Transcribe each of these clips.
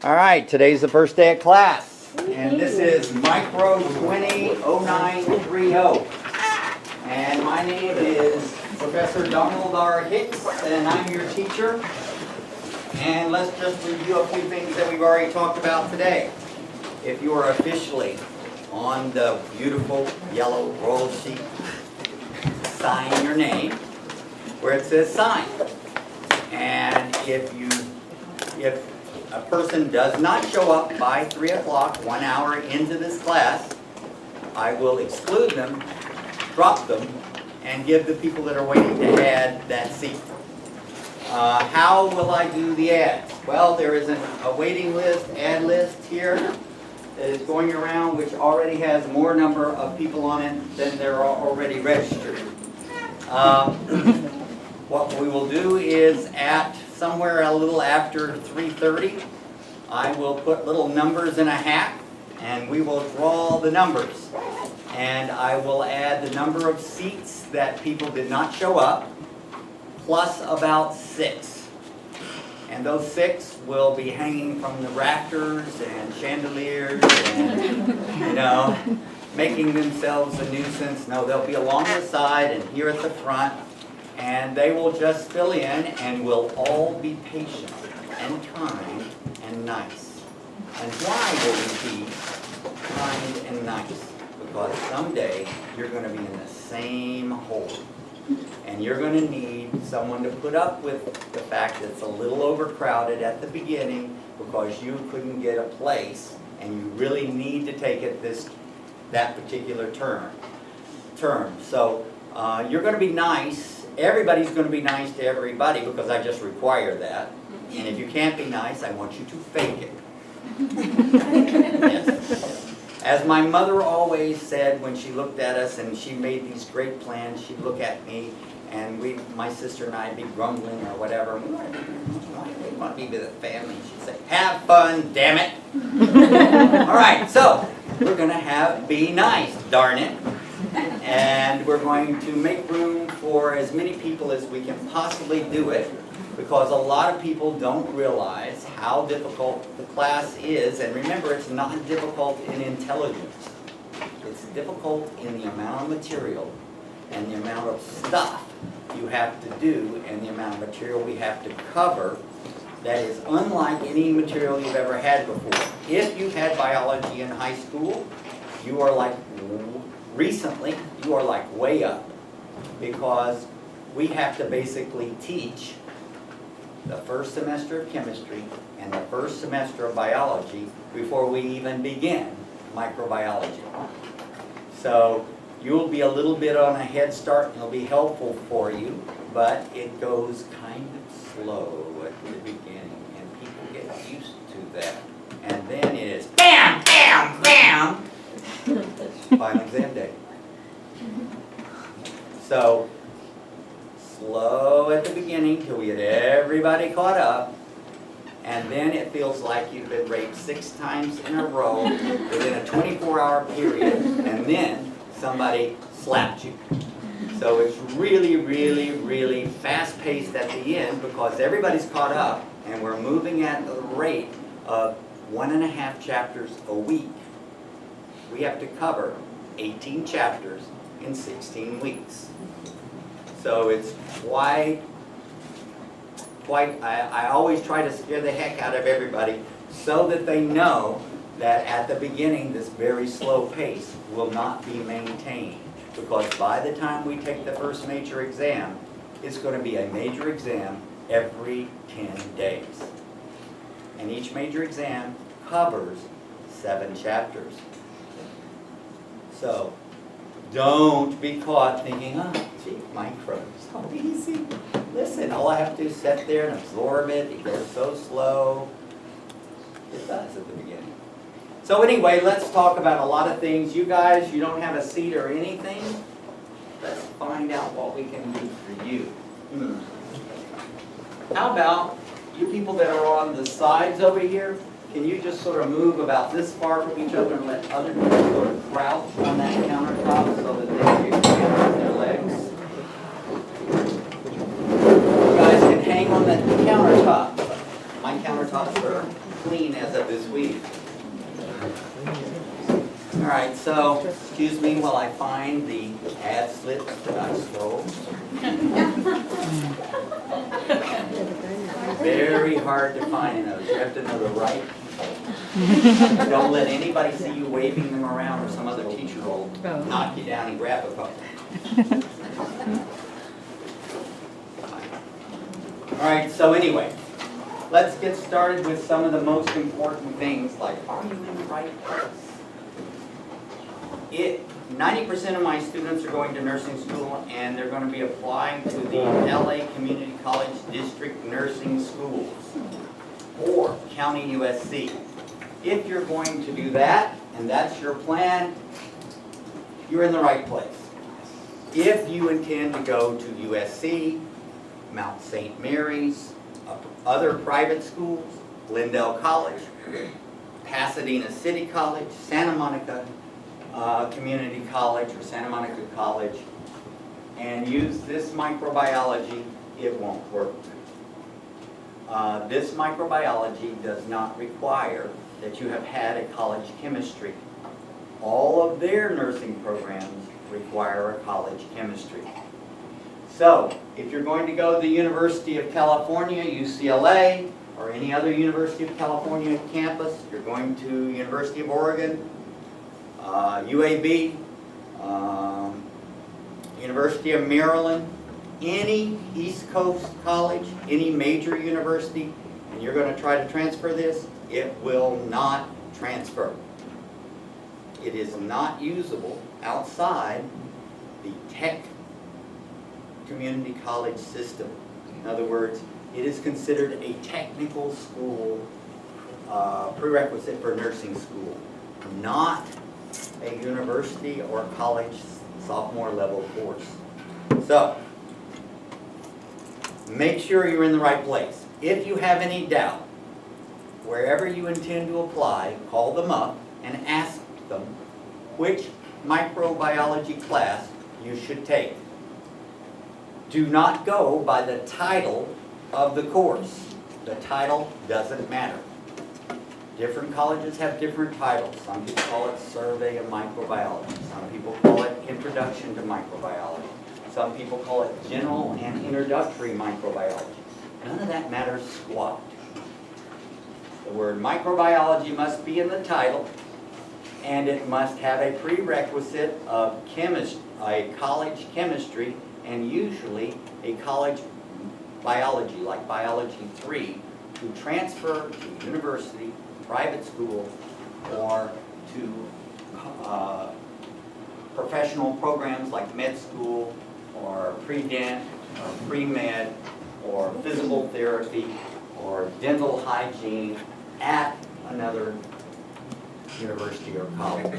All right, today's the first day of class, and this is Micro 200930. And my name is Professor Donald R. Hicks, and I'm your teacher. And let's just review a few things that we've already talked about today. If you are officially on the beautiful yellow roll sheet, sign your name where it says sign. And if a person does not show up by 3 o'clock, 1 hour into this class, I will exclude them, drop them, and give the people that are waiting to add that seat. How will I do the ads? Well, there is a waiting list, ad list here that is going around, which already has more number of people on it than there are already registered. What we will do is at somewhere a little after 3:30, I will put little numbers in a hat and we will draw the numbers. And I will add the number of seats that people did not show up, plus about 6. And those 6 will be hanging from the rafters and chandeliers and, making themselves a nuisance. No, they'll be along the side and here at the front. And they will just fill in and we'll all be patient and kind and nice. And why will we be kind and nice? Because someday you're going to be in the same hole. And you're going to need someone to put up with the fact that it's a little overcrowded at the beginning because you couldn't get a place and you really need to take it that particular term. So you're going to be nice. Everybody's going to be nice to everybody because I just require that. And if you can't be nice, I want you to fake it. Yes. As my mother always said when she looked at us and she made these great plans, she'd look at me and my sister and I'd be grumbling or whatever. We want to be with the family. She'd say, have fun, damn it. All right, so we're going to be nice, darn it. And we're going to make room for as many people as we can possibly do it, because a lot of people don't realize how difficult the class is. And remember, it's not difficult in intelligence. It's difficult in the amount of material and the amount of stuff you have to do and the amount of material we have to cover that is unlike any material you've ever had before. If you've had biology in high school, you are like way up, because we have to basically teach the first semester of chemistry and the first semester of biology before we even begin microbiology. So you'll be a little bit on a head start and it'll be helpful for you, but it goes kind of slow at the beginning and people get used to that. And then it is bam, bam, bam, final exam day. So, slow at the beginning till we get everybody caught up, and then it feels like you've been raped 6 times in a row within a 24-hour period, and then somebody slapped you. So it's really, really, really fast-paced at the end because everybody's caught up, and we're moving at the rate of 1.5 chapters a week. We have to cover 18 chapters in 16 weeks. So it's quite, I always try to scare the heck out of everybody so that they know that at the beginning this very slow pace will not be maintained. Because by the time we take the first major exam, it's going to be a major exam every 10 days. And each major exam covers 7 chapters. So, don't be caught thinking, oh, gee, micro, so easy. Listen, all I have to do is sit there and absorb it. It goes so slow. It does at the beginning. So anyway, let's talk about a lot of things. You guys, you don't have a seat or anything. Let's find out what we can do for you. How about you people that are on the sides over here? Can you just sort of move about this far from each other and let other people sort of crouch on that countertop so that they can get their legs? You guys can hang on the countertop. my countertops are clean as of this week. All right, so excuse me while I find the ad slips that I stole. Very hard to find those. You have to know the right. Don't let anybody see you waving them around, or some other teacher will knock you down and grab a couple. All right, so anyway, let's get started with some of the most important things, like, are you in the right place? 90% of my students are going to nursing school, and they're going to be applying to the LA Community College District Nursing Schools, or County USC. If you're going to do that, and that's your plan, you're in the right place. If you intend to go to USC, Mount St. Mary's, other private schools, Glendale College, Pasadena City College, Santa Monica Community College, or Santa Monica College, and use this microbiology, it won't work. This microbiology does not require that you have had a college chemistry. All of their nursing programs require a college chemistry. So, if you're going to go to the University of California, UCLA, or any other University of California campus, you're going to University of Oregon, UAB, University of Maryland, any East Coast college, any major university, and you're going to try to transfer this, it will not transfer. It is not usable outside the tech community college system. In other words, it is considered a technical school prerequisite for nursing school, not a university or college sophomore level course. So, make sure you're in the right place. If you have any doubt, wherever you intend to apply, call them up and ask them which microbiology class you should take. Do not go by the title of the course. The title doesn't matter. Different colleges have different titles. Some people call it Survey of Microbiology. Some people call it Introduction to Microbiology. Some people call it General and Introductory Microbiology. None of that matters squat. The word microbiology must be in the title, and it must have a prerequisite of a college chemistry, and usually a college biology, like Biology 3, to transfer to university, private school, or to professional programs like med school, or pre-dent, or pre-med, or physical therapy, or dental hygiene at another university or college.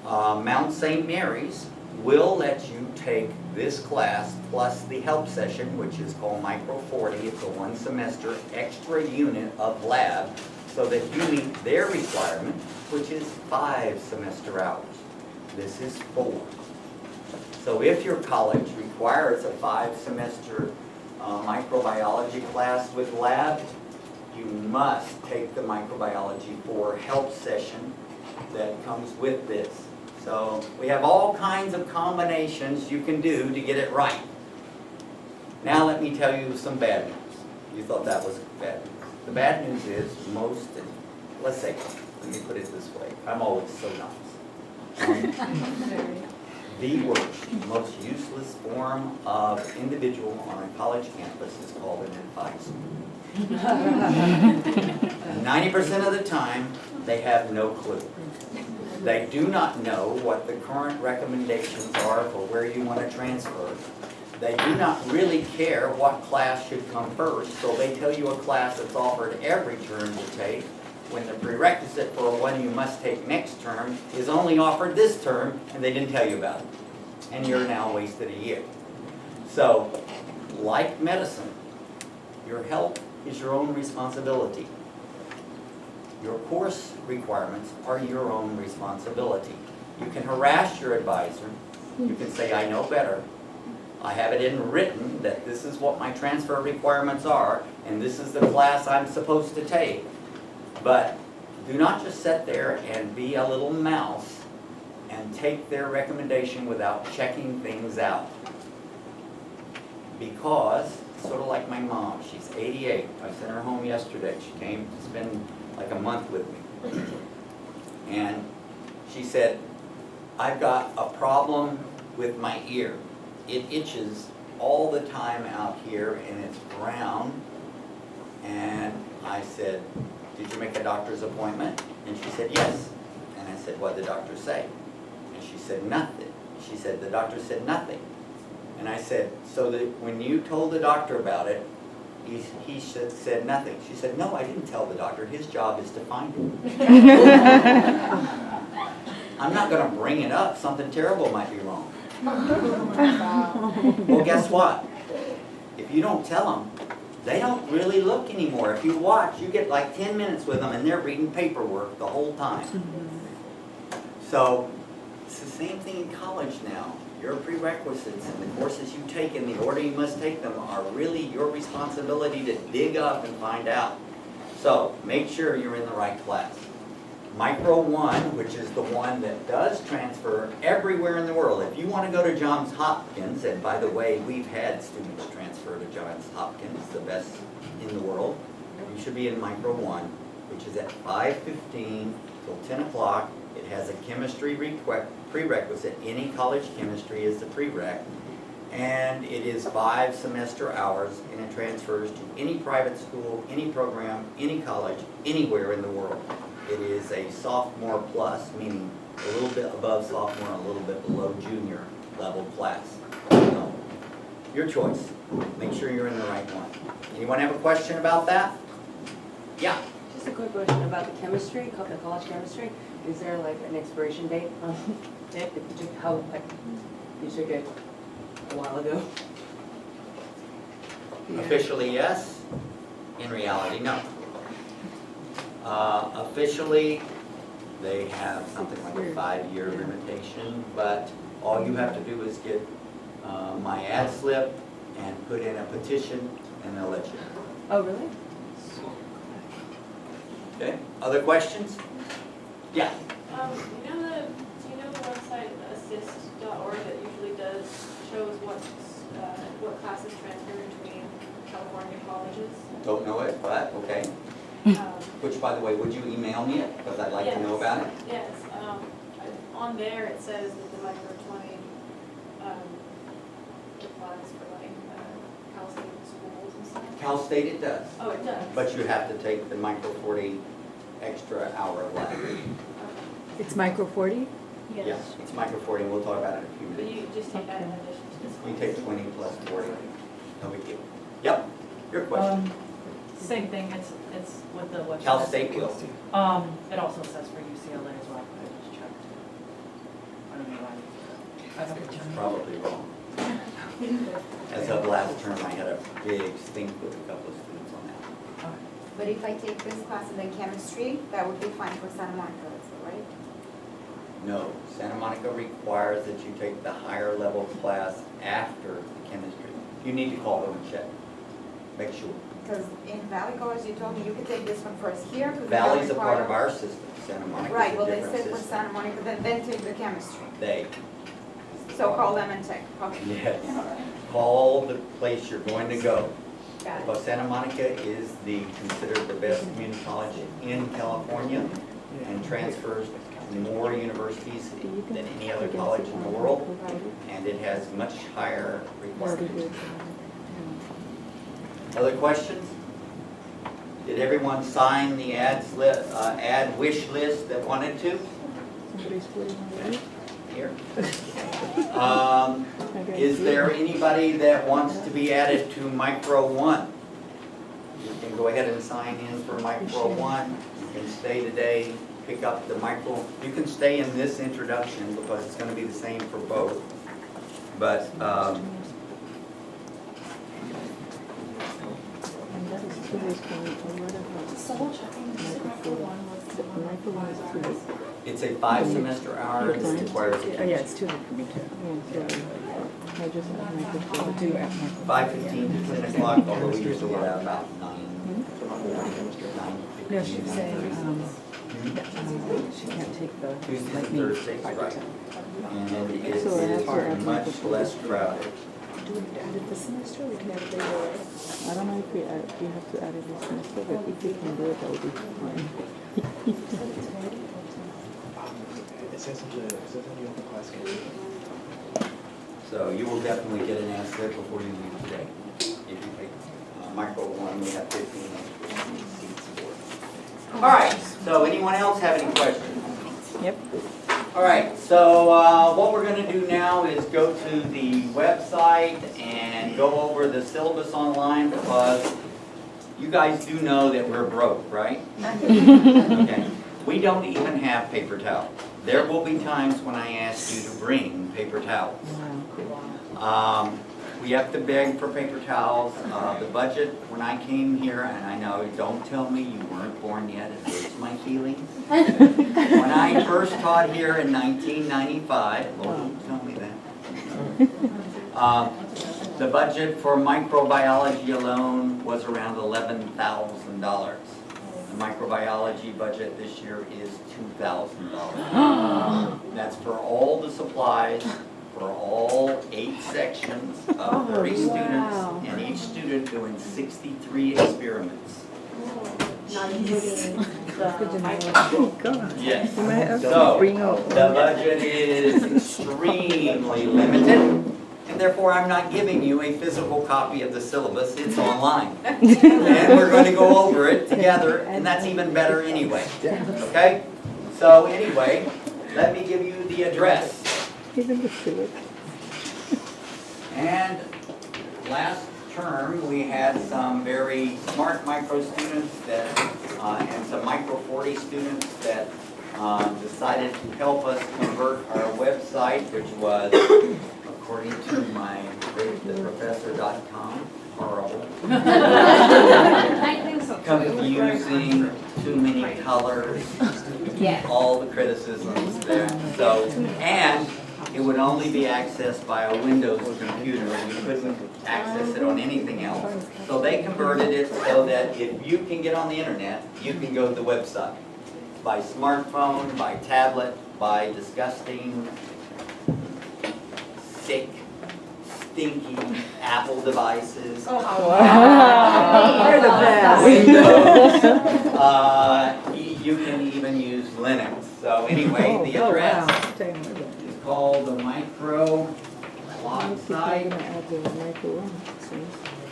Mount St. Mary's will let you take this class plus the help session, which is called Micro 40. It's a 1 semester extra unit of lab so that you meet their requirement, which is 5 semester hours. This is 4. So if your college requires a 5 semester microbiology class with lab, you must take the microbiology 4 help session that comes with this. So we have all kinds of combinations you can do to get it right. Now let me tell you some bad news. You thought that was bad news. The bad news is let me put it this way. I'm always so nice. The worst, most useless form of individual on a college campus is called an advisor. 90% of the time, they have no clue. They do not know what the current recommendations are for where you want to transfer. They do not really care what class should come first, so they tell you a class that's offered every term to take, when the prerequisite for one you must take next term is only offered this term, and they didn't tell you about it. And you're now wasted a year. So, like medicine, your health is your own responsibility. Your course requirements are your own responsibility. You can harass your advisor. You can say, I know better. I have it in written that this is what my transfer requirements are, and this is the class I'm supposed to take. But do not just sit there and be a little mouse and take their recommendation without checking things out. Because, sort of like my mom, she's 88. I sent her home yesterday. She came to spend like a month with me. And she said, I've got a problem with my ear. It itches all the time out here and it's brown. And I said, did you make a doctor's appointment? And she said, yes. And I said, what did the doctor say? And she said, nothing. She said, the doctor said nothing. And I said, so that when you told the doctor about it, he said nothing. She said, no, I didn't tell the doctor. His job is to find it. I'm not going to bring it up. Something terrible might be wrong. Well, guess what? If you don't tell them, they don't really look anymore. If you watch, you get like 10 minutes with them and they're reading paperwork the whole time. So it's the same thing in college now. Your prerequisites and the courses you take in the order you must take them are really your responsibility to dig up and find out. So make sure you're in the right class. Micro 1, which is the one that does transfer everywhere in the world. If you want to go to Johns Hopkins, and by the way, we've had students transfer to Johns Hopkins, the best in the world, you should be in Micro 1, which is at 5:15 till 10 o'clock. It has a chemistry prerequisite. Any college chemistry is the prereq. And it is 5 semester hours, and it transfers to any private school, any program, any college, anywhere in the world. It is a sophomore plus, meaning a little bit above sophomore, a little bit below junior level class. So, your choice. Make sure you're in the right one. Anyone have a question about that? Yeah. Just a quick question about the chemistry, the college chemistry. Is there like an expiration date on it? How, like, you took it a while ago? Officially, yes. In reality, no. Officially, they have something like a 5-year limitation, but all you have to do is get my ad slip and put in a petition, and they'll let you know. Oh, really? Okay, other questions? Yeah. Do you know the website assist.org that usually shows what classes transfer between California colleges? Don't know it, but okay. Which, by the way, would you email me it? Because I'd like to know about it. Yes. On there it says that the Micro 20 applies for like Cal State schools and stuff. Cal State it does. Oh, it does? But you have to take the Micro 40 extra hour lab. Okay. It's Micro 40? Yes, it's Micro 40, and we'll talk about it in a few But minutes. you just take that in addition to this You class? take 20 plus 40. No big deal. Yep, your question. Same thing, it's with the website. Cal State will. It also says for UCLA as well, I just checked. I don't know why. It's probably wrong. As of last term, I had a big stink with a couple of students on that. But if I take this class and then chemistry, that would be fine for Santa Monica, right? No, Santa Monica requires that you take the higher level class after the chemistry. You need to call them and check. Make sure. Because in Valley College, you told me you could take this one first here. 'cause they Valley's a require- part of our system. Santa Monica Right, is well, a they different said for system. Santa Monica, then take the chemistry. They. So call them and check. Okay. Yes. Call the place you're going to go. Got it. Because Santa Monica is considered the best community college in California and transfers more universities than any other college in the world, and it has much higher requirements. Other questions? Did everyone sign the ad wish list that wanted to? Here. Is there anybody that wants to be added to Micro 1? You can go ahead and sign in for Micro 1. You can stay today, pick up the Micro. You can stay in this introduction because it's going to be the same for both. But Double checking, Micro 1 was the one with 5 hours. it's a 5 semester hour. It requires a Oh, yeah, it's too late for me to. I just add micro 40 at micro. 5:15 to 10 o'clock, although we usually get out about 9. No, she was saying, she can't take the, Tuesdays like and me, Thursdays, 5 to right. 10. And it So I have to add is micro much 40. less crowded. Do we have to add it this semester, or we can add it later? I don't know if we have to add it this semester, but if we can do it, that would be fine. It says on the open class schedule. So you will definitely get an answer before you leave today. If you take micro 1, we have 15 seats for. All right, so anyone else have any questions? Yep. All right, so what we're going to do now is go to the website and go over the syllabus online, because you guys do know that we're broke, right? Okay. We don't even have paper towels. There will be times when I ask you to bring paper towels. We have to beg for paper towels. The budget, when I came here, and I know, don't tell me you weren't born yet, it hurts my feelings. When I first taught here in 1995, Lord, don't tell me that. The budget for microbiology alone was around $11,000. The microbiology budget this year is $2,000. That's for all the supplies, for all 8 sections of 30 students, and each student doing 63 experiments. Not including Good to the know. microscope. God. Yes. You might have to So, bring out. the budget is extremely limited, and therefore I'm not giving you a physical copy of the syllabus, it's online. And we're going to go over it together, and that's even better anyway. Okay? So anyway, let me give you the address. Even the syllabus. And last term, we had some very smart micro students that, and some micro 40 students that decided to help us convert our website, which was, according to my greattheprofessor.com, horrible. Confusing, too many colors, all the criticisms there. So, and it would only be accessed by a Windows computer, and you couldn't access it on anything else. So they converted it so that if you can get on the internet, you can go to the website. By smartphone, by tablet, by disgusting, sick, stinky Apple devices. Oh, They're the best. Windows. You can even use Linux. So anyway, the address is called the micro blog site,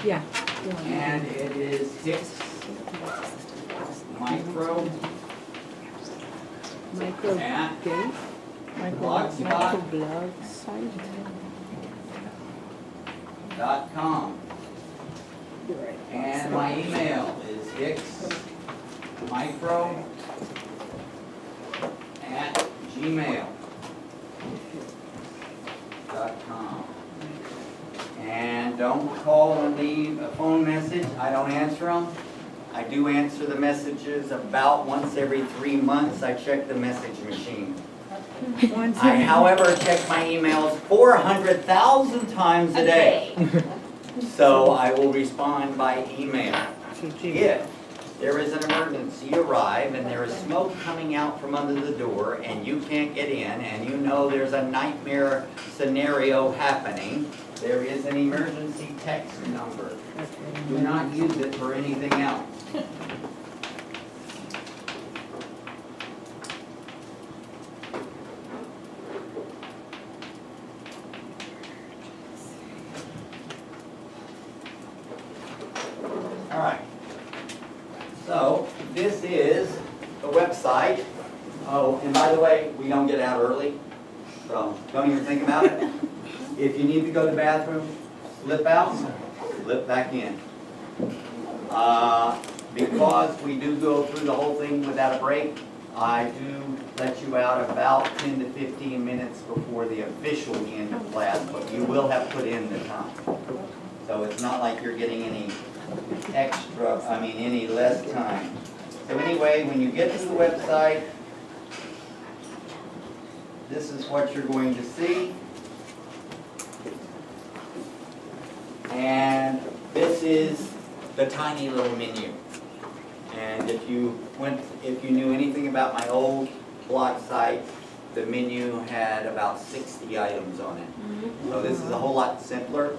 Yeah. and it is Hicks Micro Micro at gate. blogspot.com. Blog site. And my email is hicksmicro@gmail.com. And don't call and leave a phone message. I don't answer them. I do answer the messages about once every 3 months. I check the message machine. I, however, check my emails 400,000 times a day. So I will respond by email. If there is an emergency arrive and there is smoke coming out from under the door and you can't get in and you know there's a nightmare scenario happening, there is an emergency text number. Do not use it for anything else. All right. So this is the website. Oh, and by the way, we don't get out early, so don't even think about it. If you need to go to the bathroom, slip out, slip back in. Because we do go through the whole thing without a break, I do let you out about 10 to 15 minutes before the official end of class, but you will have put in the time. So it's not like you're getting any any less time. So anyway, when you get to the website, this is what you're going to see. And this is the tiny little menu. And if you knew anything about my old blog site, the menu had about 60 items on it. So this is a whole lot simpler.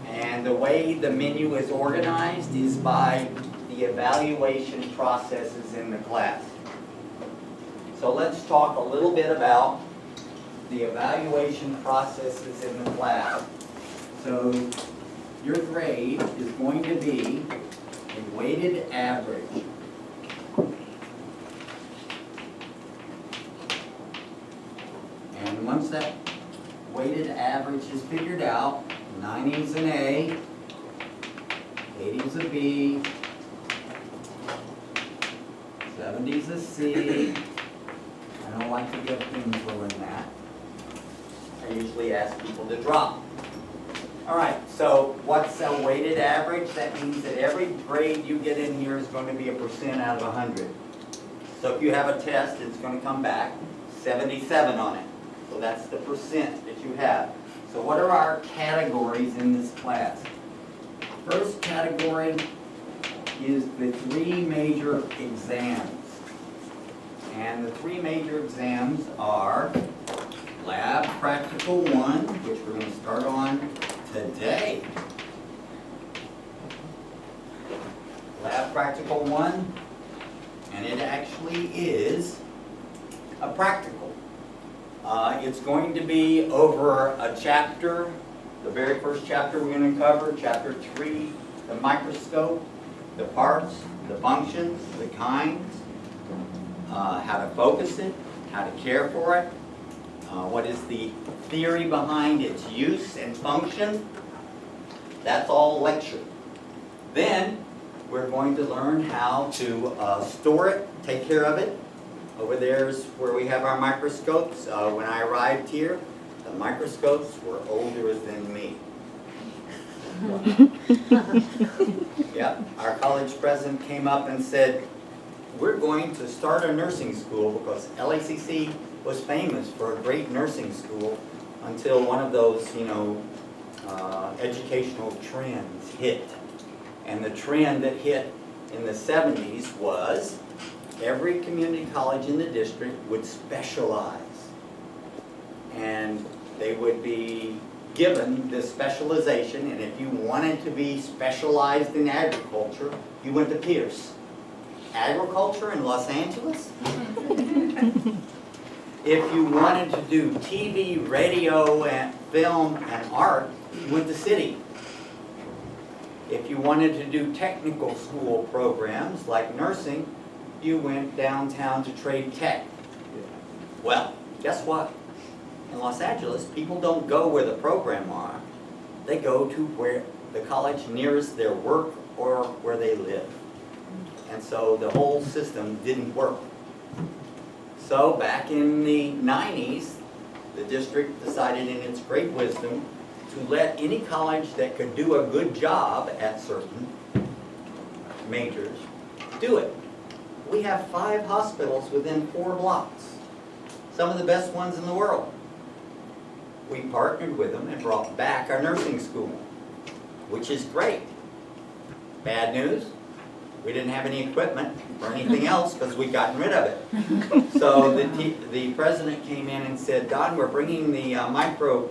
And the way the menu is organized is by the evaluation processes in the class. So let's talk a little bit about the evaluation processes in the class. So your grade is going to be a weighted average. And once that weighted average is figured out, 90's an A, 80's a B, 70's a C. I don't like to give things lower than that. I usually ask people to drop. All right, so what's a weighted average? That means that every grade you get in here is going to be a percent out of 100. So if you have a test, it's going to come back 77 on it. So that's the percent that you have. So what are our categories in this class? First category is the 3 major exams. And the 3 major exams are Lab Practical 1, which we're going to start on today. Lab Practical 1, and it actually is a practical. It's going to be over a chapter. The very first chapter we're going to cover, chapter 3, the microscope, the parts, the functions, the kinds, how to focus it, how to care for it, what is the theory behind its use and function. That's all lecture. Then we're going to learn how to store it, take care of it. Over there's where we have our microscopes. When I arrived here, the microscopes were older than me. Yep, our college president came up and said, we're going to start a nursing school because LACC was famous for a great nursing school until one of those, educational trends hit. And the trend that hit in the 70s was every community college in the district would specialize. And they would be given this specialization, and if you wanted to be specialized in agriculture, you went to Pierce. Agriculture in Los Angeles? If you wanted to do TV, radio, and film, and art, you went to City. If you wanted to do technical school programs like nursing, you went downtown to Trade Tech. Well, guess what? In Los Angeles, people don't go where the program are. They go to where the college nearest their work or where they live. And so the whole system didn't work. So back in the 90s, the district decided in its great wisdom to let any college that could do a good job at certain majors do it. We have 5 hospitals within 4 blocks, some of the best ones in the world. We partnered with them and brought back our nursing school, which is great. Bad news, we didn't have any equipment or anything else because we'd gotten rid of it. So the president came in and said, Don, we're bringing the micro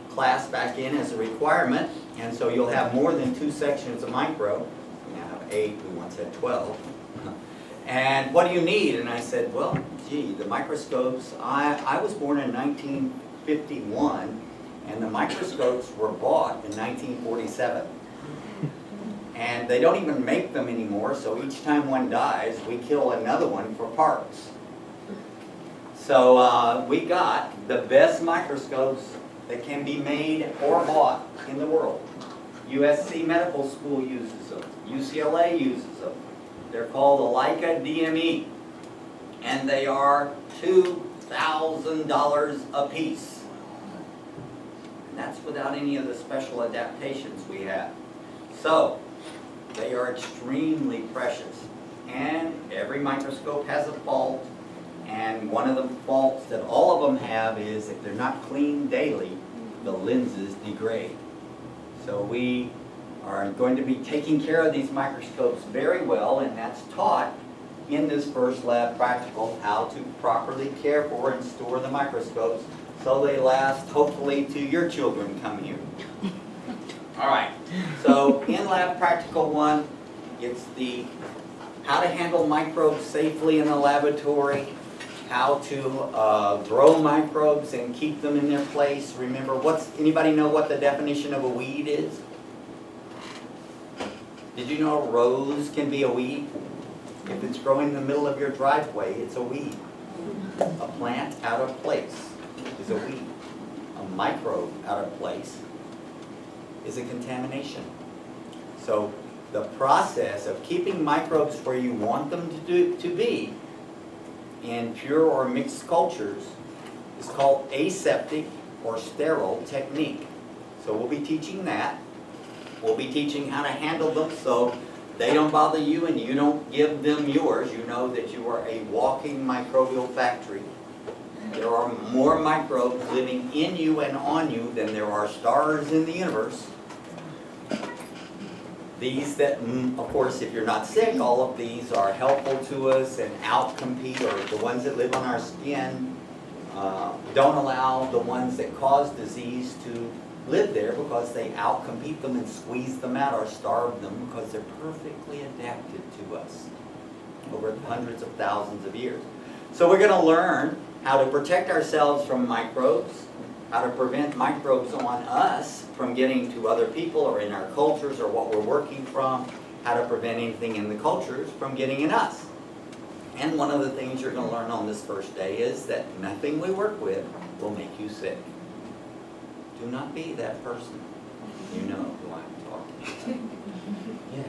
class back in as a requirement, and so you'll have more than 2 sections of micro. We now have 8, we once had 12. And what do you need? And I said, well, gee, the microscopes, I was born in 1951, and the microscopes were bought in 1947. And they don't even make them anymore, so each time one dies, we kill another one for parts. So we got the best microscopes that can be made or bought in the world. USC Medical School uses them. UCLA uses them. They're called the Leica DME, and they are $2,000 a piece. And that's without any of the special adaptations we have. So, they are extremely precious. And every microscope has a fault, and one of the faults that all of them have is if they're not cleaned daily, the lenses degrade. So we are going to be taking care of these microscopes very well, and that's taught in this first lab practical, how to properly care for and store the microscopes so they last hopefully to your children come here. All right, so in lab practical 1, it's the how to handle microbes safely in the laboratory, how to grow microbes and keep them in their place. Remember, anybody know what the definition of a weed is? Did you know a rose can be a weed? If it's growing in the middle of your driveway, it's a weed. A plant out of place is a weed. A microbe out of place is a contamination. So the process of keeping microbes where you want them to be in pure or mixed cultures is called aseptic or sterile technique. So we'll be teaching that. We'll be teaching how to handle them so they don't bother you and you don't give them yours. You know that you are a walking microbial factory. There are more microbes living in you and on you than there are stars in the universe. These that, of course, if you're not sick, all of these are helpful to us and outcompete, or the ones that live on our skin don't allow the ones that cause disease to live there because they outcompete them and squeeze them out or starve them because they're perfectly adapted to us over hundreds of thousands of years. So we're going to learn how to protect ourselves from microbes, how to prevent microbes on us from getting to other people or in our cultures or what we're working from, how to prevent anything in the cultures from getting in us. And one of the things you're going to learn on this first day is that nothing we work with will make you sick. Do not be that person. You know who I'm talking about. Yes.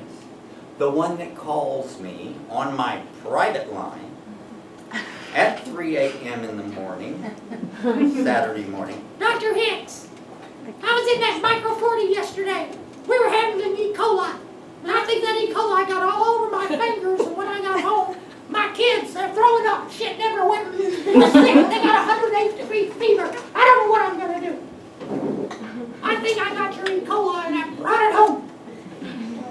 The one that calls me on my private line at 3 a.m. in the morning, Saturday morning. Dr. Hicks, I was in that micro 40 yesterday. We were handling E. coli. And I think that E. coli got all over my fingers, and when I got home, my kids, they're throwing up. Shit never went. They're sick. They got 108-degree fever. I don't know what I'm going to do. I think I got your E. coli and I brought it home.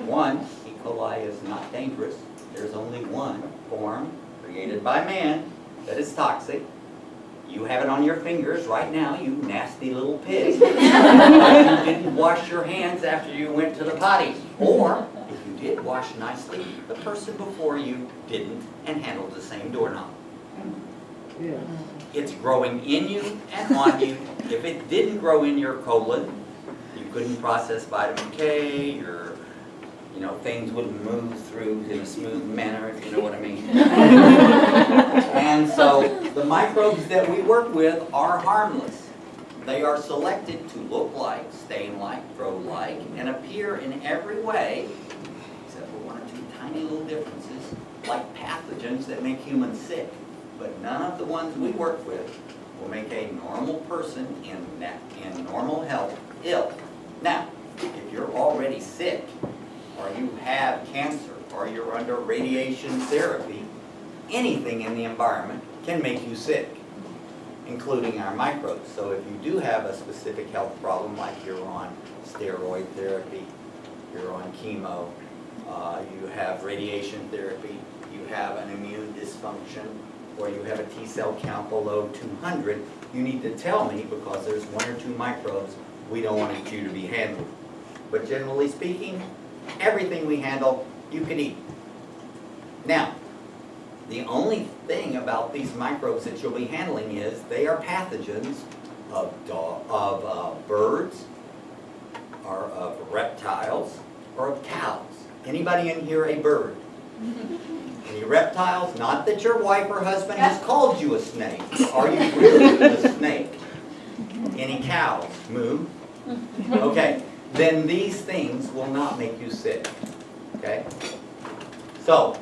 One, E. coli is not dangerous. There's only one form created by man that is toxic. You have it on your fingers right now, you nasty little pig. You didn't wash your hands after you went to the potty. Or, if you did wash nicely, the person before you didn't and handled the same doorknob. Yeah. It's growing in you and on you. If it didn't grow in your colon, you couldn't process vitamin K, your things wouldn't move through in a smooth manner, if you know what I mean. And so the microbes that we work with are harmless. They are selected to look like, stain like, grow like, and appear in every way, except for one or two tiny little differences, like pathogens that make humans sick. But none of the ones we work with will make a normal person in normal health ill. Now, if you're already sick, or you have cancer, or you're under radiation therapy, anything in the environment can make you sick, including our microbes. So if you do have a specific health problem, like you're on steroid therapy, you're on chemo, you have radiation therapy, you have an immune dysfunction, or you have a T cell count below 200, you need to tell me because there's one or two microbes we don't want you to be handled. But generally speaking, everything we handle, you can eat. Now, the only thing about these microbes that you'll be handling is they are pathogens of birds, or of reptiles, or of cows. Anybody in here a bird? Any reptiles? Not that your wife or husband has called you a snake. Are you really a snake? Any cows? Moo? Okay. Then these things will not make you sick. Okay? So,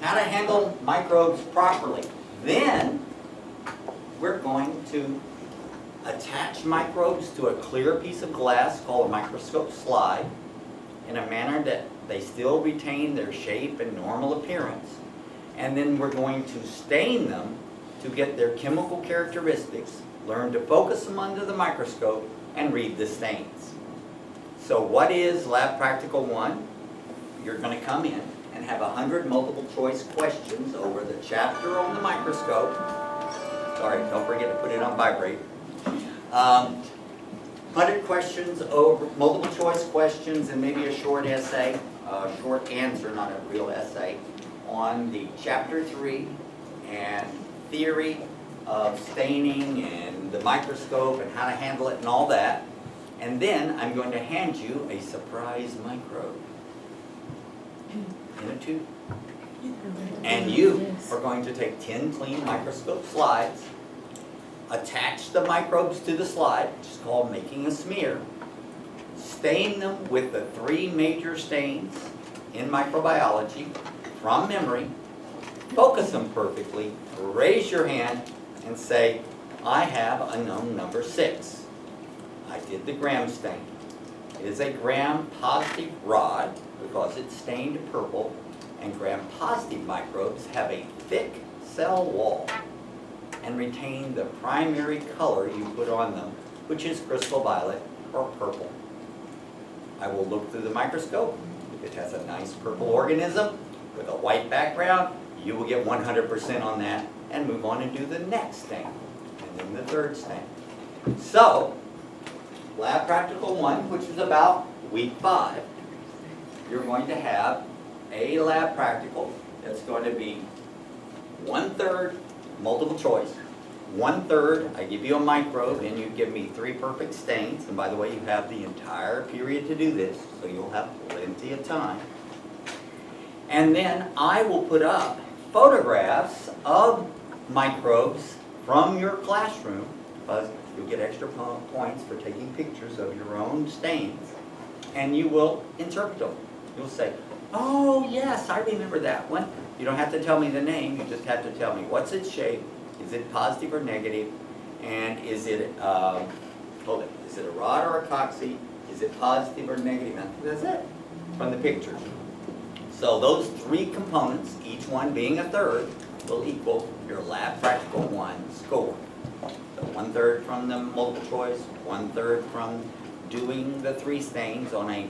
how to handle microbes properly. Then, we're going to attach microbes to a clear piece of glass called a microscope slide in a manner that they still retain their shape and normal appearance. And then we're going to stain them to get their chemical characteristics, learn to focus them under the microscope, and read the stains. So what is Lab Practical 1? You're going to come in and have 100 multiple choice questions over the chapter on the microscope. Sorry, don't forget to put it on vibrate. 100 questions over, multiple choice questions, and maybe a short essay, a short answer, not a real essay, on the chapter 3 and theory of staining and the microscope and how to handle it and all that. And then I'm going to hand you a surprise microbe in a tube. And you are going to take 10 clean microscope slides, attach the microbes to the slide, which is called making a smear, stain them with the 3 major stains in microbiology from memory, focus them perfectly, raise your hand and say, I have unknown number 6. I did the gram stain. It is a gram-positive rod because it's stained purple, and gram-positive microbes have a thick cell wall and retain the primary color you put on them, which is crystal violet or purple. I will look through the microscope. If it has a nice purple organism with a white background, you will get 100% on that and move on and do the next stain, and then the third stain. So, Lab Practical 1, which is about week 5, you're going to have a lab practical that's going to be 1/3 multiple choice, 1/3 I give you a microbe and you give me 3 perfect stains, and by the way you have the entire period to do this, so you'll have plenty of time. And then I will put up photographs of microbes from your classroom, because you'll get extra points for taking pictures of your own stains, and you will interpret them. You'll say, oh yes, I remember that one. You don't have to tell me the name, you just have to tell me what's its shape, is it positive or negative, and is it, is it a rod or a cocci, is it positive or negative, and that's it, from the pictures. So those 3 components, each one being 1/3, will equal your Lab Practical 1 score. So 1/3 from the multiple choice, 1/3 from doing the 3 stains on a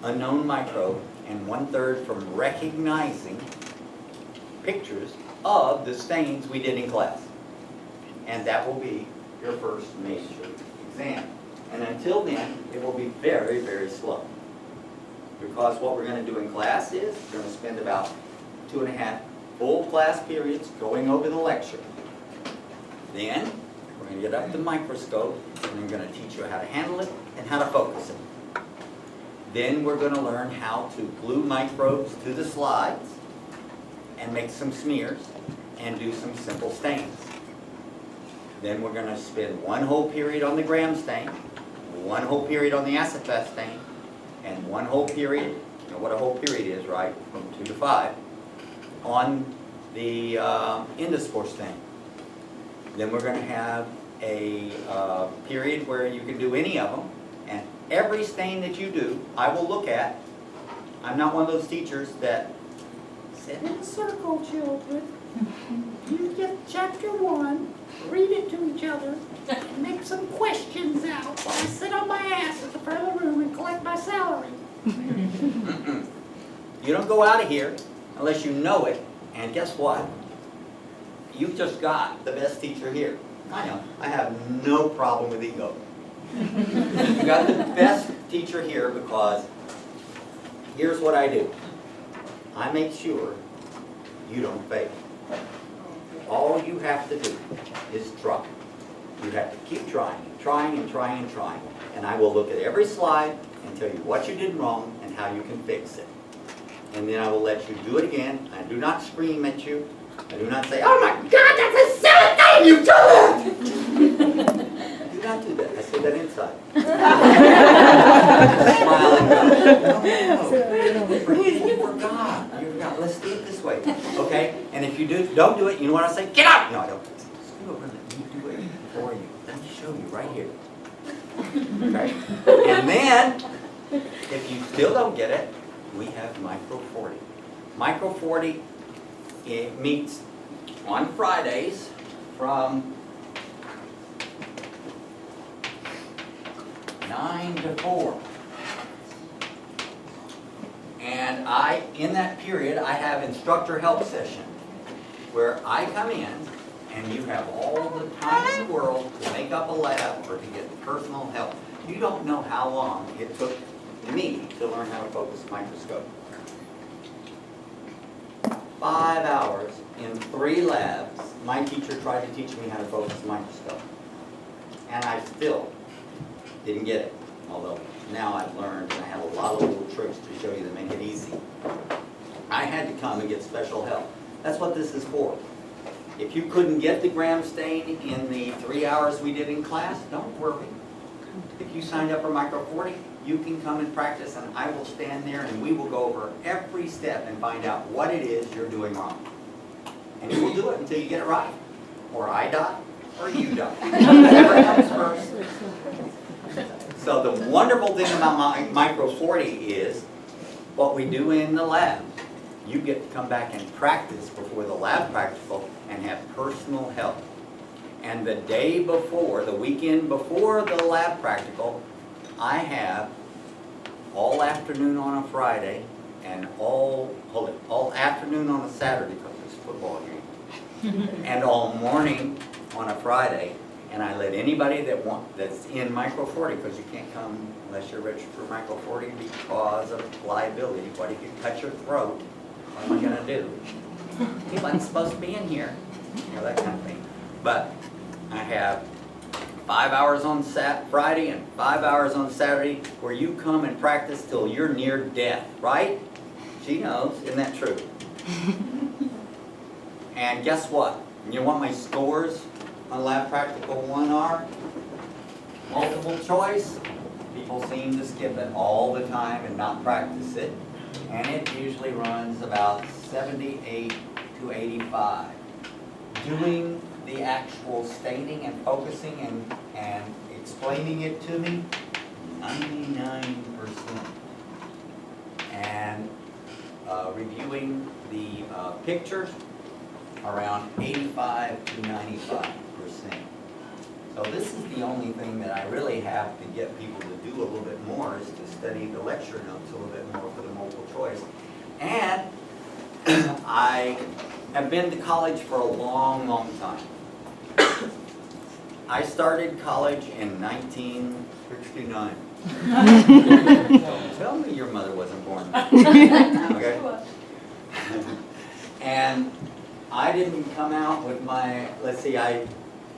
unknown microbe, and 1/3 from recognizing pictures of the stains we did in class. And that will be your first major exam. And until then, it will be very, very slow. Because what we're going to do in class is, we're going to spend about 2.5 full class periods going over the lecture. Then, we're going to get up the microscope, and I'm going to teach you how to handle it and how to focus it. Then we're going to learn how to glue microbes to the slides and make some smears and do some simple stains. Then we're going to spend 1 whole period on the gram stain, 1 whole period on the acephate stain, and 1 whole period, you know what a whole period is, right, from 2 to 5, on the endospore stain. Then we're going to have a period where you can do any of them, and every stain that you do, I will look at. I'm not one of those teachers that sit in a circle, children. You get chapter 1, read it to each other, and make some questions out while I sit on my ass at the front of the room and collect my salary. You don't go out of here unless you know it, and guess what? You've just got the best teacher here. I know, I have no problem with ego. You got the best teacher here because here's what I do. I make sure you don't fail. All you have to do is try. You have to keep trying, trying and trying and trying. And I will look at every slide and tell you what you did wrong and how you can fix it. And then I will let you do it again. I do not scream at you. I do not say, oh my God, that's a silly thing, you've done it! I do not do that. I say that inside. Smile and go. Forget, you forgot. You forgot. Let's do it this way. Okay? And if you don't do it, you know what I say? Get up! No, I don't. Scoot over and let me do it for you. Let me show you right here. Okay? And then, if you still don't get it, we have Micro 40. Micro 40, it meets on Fridays from 9 to 4. And in that period, I have instructor help session, where I come in and you have all the time in the world to make up a lab or to get personal help. You don't know how long it took me to learn how to focus a microscope. 5 hours in 3 labs, my teacher tried to teach me how to focus a microscope. And I still didn't get it, although now I've learned and I have a lot of little tricks to show you to make it easy. I had to come and get special help. That's what this is for. If you couldn't get the gram stain in the 3 hours we did in class, don't worry. If you signed up for Micro 40, you can come and practice and I will stand there and we will go over every step and find out what it is you're doing wrong. And you will do it until you get it right. Or I die, or you die. Whatever comes first. So the wonderful thing about Micro 40 is what we do in the lab. You get to come back and practice before the lab practical and have personal help. And the day before, the weekend before the lab practical, I have all afternoon on a Friday and all afternoon on a Saturday because it's a football game. And all morning on a Friday. And I let anybody that's in Micro 40, because you can't come unless you're registered for Micro 40 because of liability. What if you cut your throat? What am I going to do? He wasn't supposed to be in here. You know, that kind of thing. But I have 5 hours on Friday and 5 hours on Saturday where you come and practice till you're near death, right? She knows. Isn't that true? And guess what? You want my scores on Lab Practical 1R? Multiple choice. People seem to skip it all the time and not practice it. And it usually runs about 78 to 85. Doing the actual staining and focusing and explaining it to me, 99%. And reviewing the pictures, around 85 to 95%. So this is the only thing that I really have to get people to do a little bit more is to study the lecture notes a little bit more for the multiple choice. And I have been to college for a long, long time. I started college in 1969. Tell me your mother wasn't born. Okay? And I didn't come out with my, let's see, I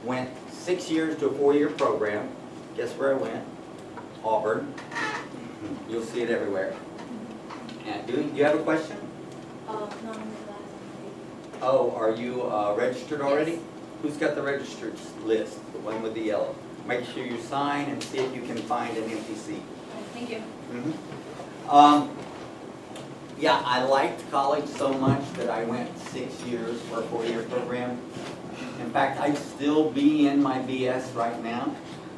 went 6 years to a 4-year program. Guess where I went? Auburn. You'll see it everywhere. And do you have a question? No, Oh, are you registered already? Yes. Who's got the registered list, the one with the yellow? Make sure you sign and see if you can find an empty seat. Thank you. Yeah, I liked college so much that I went 6 years for a 4-year program. In fact, I'd still be in my BS right now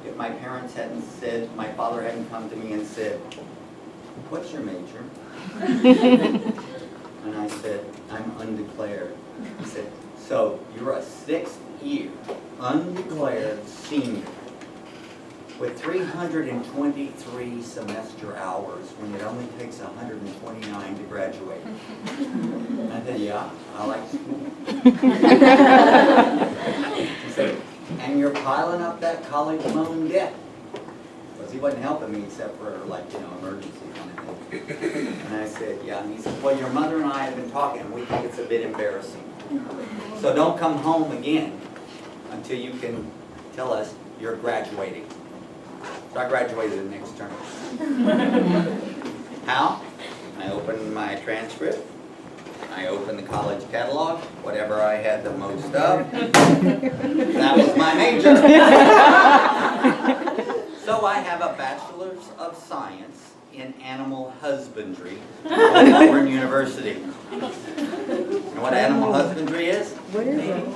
if my parents hadn't said, my father hadn't come to me and said, "What's your major?" And I said, "I'm undeclared." He said, "So you're a 6th year undeclared senior with 323 semester hours when it only takes 129 to graduate." I said, "Yeah, I like school." He said, "And you're piling up that college loan debt." Because he wasn't helping me except for emergency kind of thing. And I said, "Yeah." And he said, "Well, your mother and I have been talking and we think it's a bit embarrassing. So don't come home again until you can tell us you're graduating." So I graduated the next term. How? I opened my transcript. I opened the college catalog, whatever I had the most of. That was my major. So I have a Bachelor's of Science in Animal Husbandry from Auburn University. You know what animal husbandry is? What is it?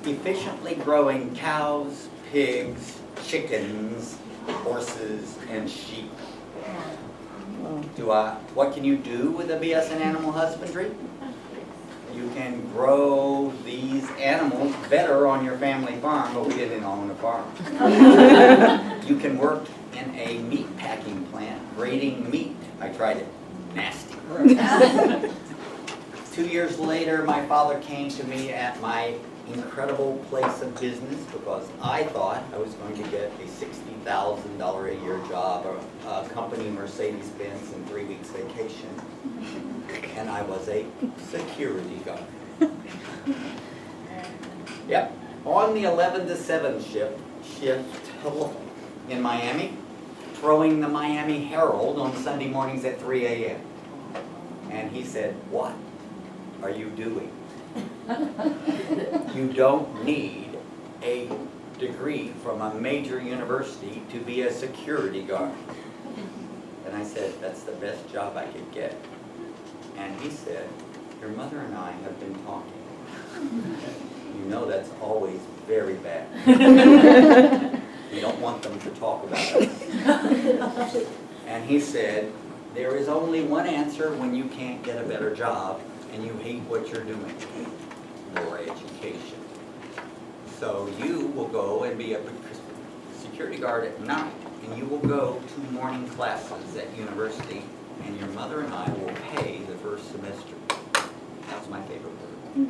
Efficiently growing cows, pigs, chickens, horses, and sheep. What can you do with a BS in animal husbandry? You can grow these animals better on your family farm, but we didn't own a farm. You can work in a meat packing plant, grading meat. I tried it. Nasty. 2 years later, my father came to me at my incredible place of business because I thought I was going to get a $60,000 a year job, or a company Mercedes-Benz, and 3 weeks vacation. And I was a security guard. Yep, on the 11 to 7 shift in Miami, throwing the Miami Herald on Sunday mornings at 3 a.m. And he said, "What are you doing? You don't need a degree from a major university to be a security guard." And I said, "That's the best job I could get." And he said, "Your mother and I have been talking. You know that's always very bad. You don't want them to talk about us." And he said, "There is only one answer when you can't get a better job and you hate what you're doing: more education. So you will go and be a security guard at night, and you will go to morning classes at university, and your mother and I will pay the first semester." That was my favorite word.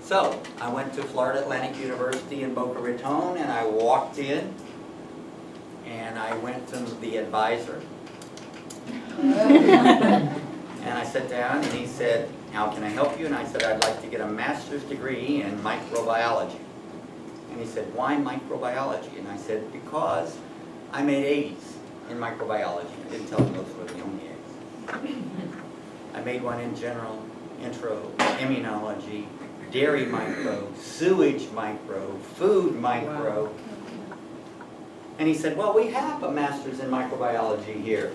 So I went to Florida Atlantic University in Boca Raton, and I walked in, and I went to the advisor. And I sat down, and he said, "How can I help you?" And I said, "I'd like to get a master's degree in microbiology." And he said, "Why microbiology?" And I said, "Because I made A's in microbiology." I didn't tell him those were the only A's. I made one in general, intro, immunology, dairy micro, sewage micro, food micro. And he said, "Well, we have a master's in microbiology here.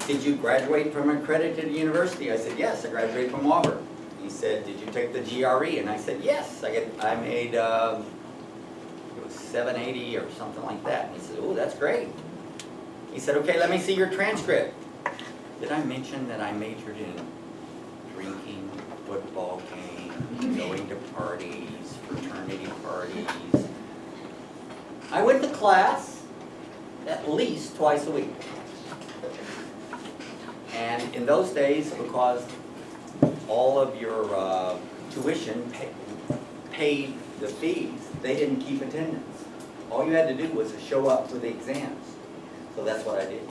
Did you graduate from an accredited university?" I said, "Yes, I graduated from Auburn." He said, "Did you take the GRE?" And I said, "Yes, I made, it was 780 or something like that." And he said, "Oh, that's great." He said, "Okay, let me see your transcript." Did I mention that I majored in drinking, football games, going to parties, fraternity parties? I went to class at least twice a week. And in those days, because all of your tuition paid the fees, they didn't keep attendance. All you had to do was to show up for the exams. So that's what I did.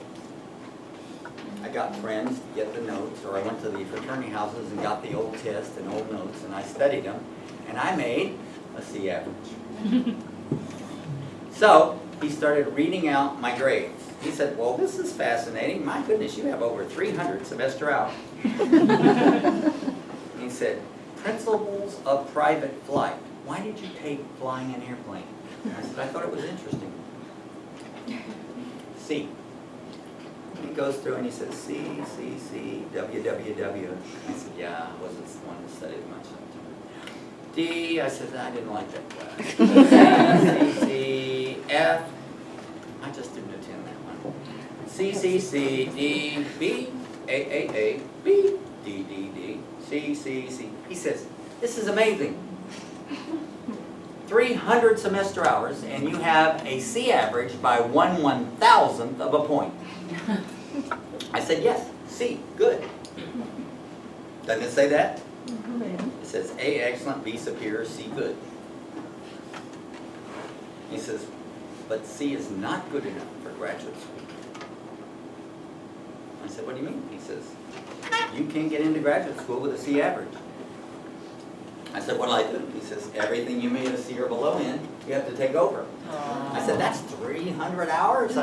I got friends to get the notes, or I went to the fraternity houses and got the old tests and old notes, and I studied them, and I made a C average. So he started reading out my grades. He said, "Well, this is fascinating. My goodness, you have over 300 semester hours." He said, "Principles of private flight. Why did you take flying an airplane?" And I said, "I thought it was interesting." C. He goes through and he says, C, C, C, W, W, W. I said, "Yeah, I wasn't one to study much." D, I said, "I didn't like that class." C, C, F. I just didn't attend that one. C, C, C, D, B, A, B, D, D, D, C, C, C. He says, "This is amazing. 300 semester hours, and you have a C average by 1/1000th of a point." I said, "Yes, C, good." Doesn't it say that? It says A, excellent, B, superior, C, good. He says, "But C is not good enough for graduate school." I said, "What do you mean?" He says, "You can't get into graduate school with a C average." I said, "What'll I do?" He says, "Everything you made a C or below in, you have to take over." I said, "That's 300 hours?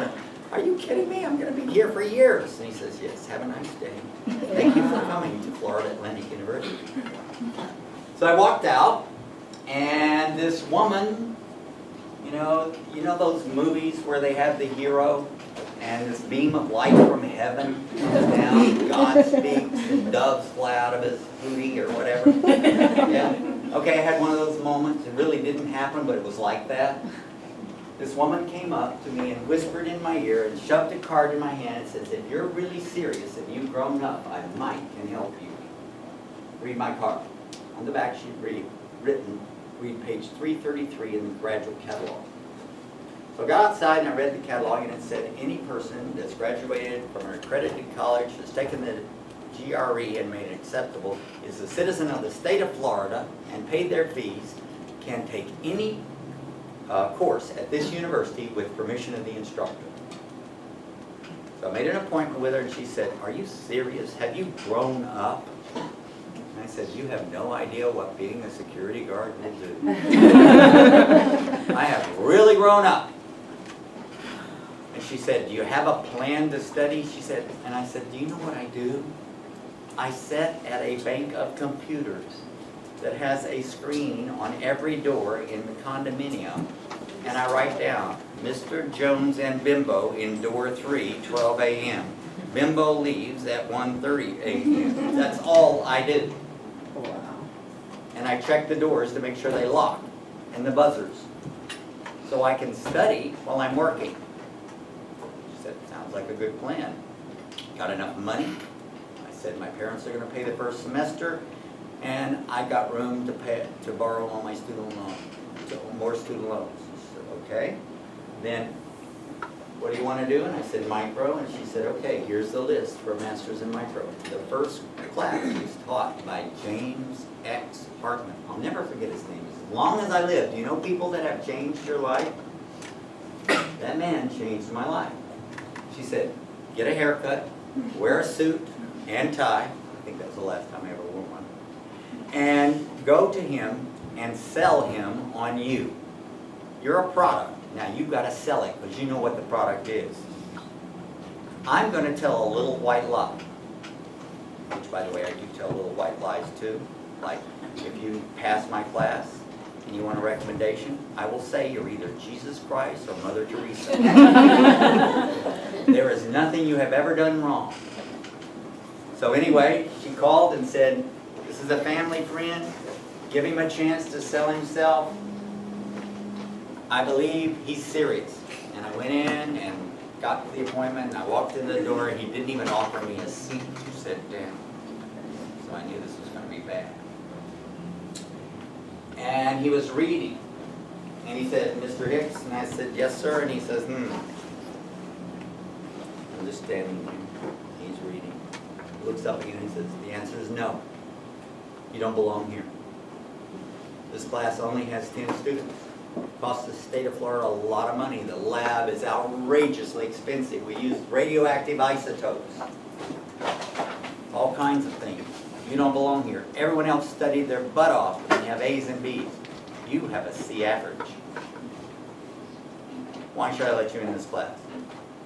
Are you kidding me? I'm going to be here for years." And he says, "Yes, have a nice day. Thank you for coming to Florida Atlantic University." So I walked out, and this woman, you know those movies where they have the hero and this beam of light from heaven comes down, God speaks, and doves fly out of his booty or whatever? Yeah. Okay, I had one of those moments. It really didn't happen, but it was like that. This woman came up to me and whispered in my ear and shoved a card in my hand and says, "If you're really serious and you've grown up, I might can help you. Read my card." On the back sheet, read page 333 in the graduate catalog. So I got outside and I read the catalog, and it said any person that's graduated from an accredited college, has taken the GRE and made it acceptable, is a citizen of the state of Florida and paid their fees, can take any course at this university with permission of the instructor. So I made an appointment with her, and she said, "Are you serious? Have you grown up?" And I said, "You have no idea what being a security guard will do." I have really grown up. And she said, "Do you have a plan to study?" She said, and I said, "Do you know what I do? I sit at a bank of computers that has a screen on every door in the condominium, and I write down, Mr. Jones and Bimbo in door 3, 12 a.m. Bimbo leaves at 1:30 a.m. That's all I do. Wow. And I check the doors to make sure they lock, and the buzzers, so I can study while I'm working. She said, "Sounds like a good plan. Got enough money?" I said, "My parents are going to pay the first semester, and I got room to borrow all my student loans, more student loans." She said, "Okay. Then what do you want to do?" And I said, "Micro." And she said, "Okay, here's the list for Masters in Micro." The first class was taught by James X. Hartman. I'll never forget his name as long as I live. Do you know people that have changed your life? That man changed my life. She said, "Get a haircut, wear a suit and tie." I think that was the last time I ever wore one. "And go to him and sell him on you. You're a product. Now you've got to sell it because you know what the product is. I'm going to tell a little white lie," which, by the way, I do tell little white lies too. Like, if you pass my class and you want a recommendation, I will say you're either Jesus Christ or Mother Teresa. There is nothing you have ever done wrong. So anyway, she called and said, "This is a family friend. Give him a chance to sell himself. I believe he's serious." And I went in and got the appointment, and I walked in the door, and he didn't even offer me a seat to sit down. So I knew this was going to be bad. And he was reading. And he said, "Mr. Hicks?" And I said, "Yes, sir." And he says, I'm just standing there. He's reading. He looks up again and he says, "The answer is no. You don't belong here. This class only has 10 students. Costs the state of Florida a lot of money. The lab is outrageously expensive. We use radioactive isotopes. All kinds of things. You don't belong here. Everyone else studied their butt off and they have A's and B's. You have a C average. Why should I let you in this class?"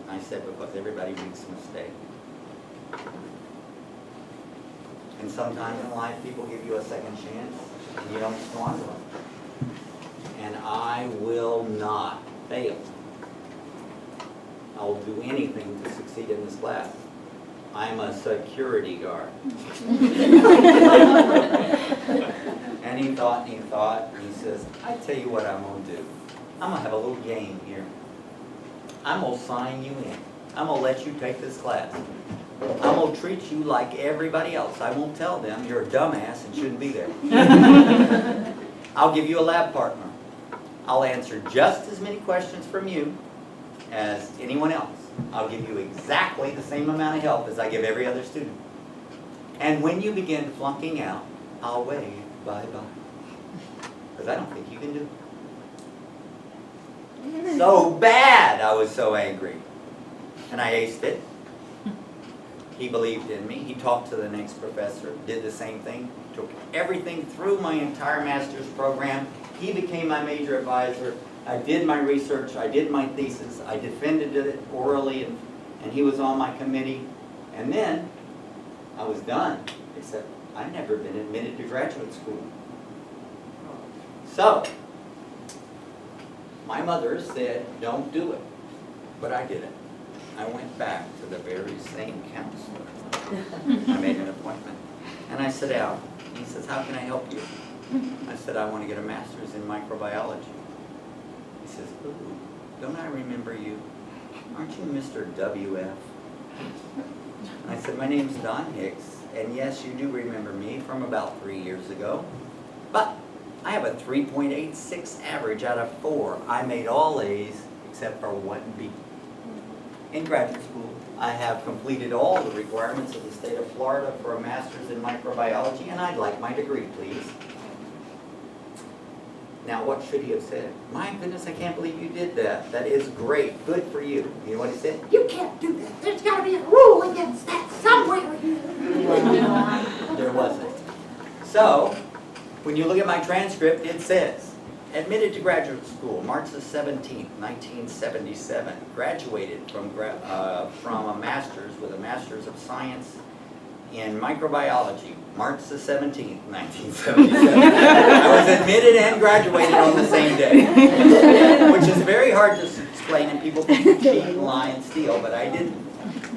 I said, "Because everybody makes a mistake. And sometimes in life people give you a second chance and you don't squander them. And I will not fail. I will do anything to succeed in this class. I'm a security guard." And he thought, and he says, "I tell you what I'm going to do. I'm going to have a little game here. I'm going to sign you in. I'm going to let you take this class. I'm going to treat you like everybody else. I won't tell them you're a dumbass and shouldn't be there. I'll give you a lab partner. I'll answer just as many questions from you as anyone else. I'll give you exactly the same amount of help as I give every other student. And when you begin flunking out, I'll wave bye-bye. Because I don't think you can do it." So bad, I was so angry. And I aced it. He believed in me. He talked to the next professor, did the same thing, took everything through my entire master's program. He became my major advisor. I did my research, I did my thesis, I defended it orally, and he was on my committee. And then I was done, except I'd never been admitted to graduate school. So, my mother said, "Don't do it." But I did it. I went back to the very same counselor. I made an appointment. And I sat down. He says, "How can I help you?" I said, "I want to get a master's in microbiology." He says, "Ooh, don't I remember you? Aren't you Mr. WF? And I said, "My name's Don Hicks, and yes, you do remember me from about 3 years ago. But I have a 3.86 average out of 4. I made all A's except for 1B. In graduate school, I have completed all the requirements of the state of Florida for a master's in microbiology, and I'd like my degree, please. Now, what should he have said? My goodness, I can't believe you did that. That is great. Good for you. You know what he said? You can't do that. There's gotta be a rule against that somewhere here. There wasn't. So, when you look at my transcript, it says, admitted to graduate school, March the 17th, 1977. Graduated from a master's with a master's of science in microbiology, March the 17th, 1977. I was admitted and graduated on the same day, which is very hard to explain, and people can cheat, lie, and steal, but I didn't.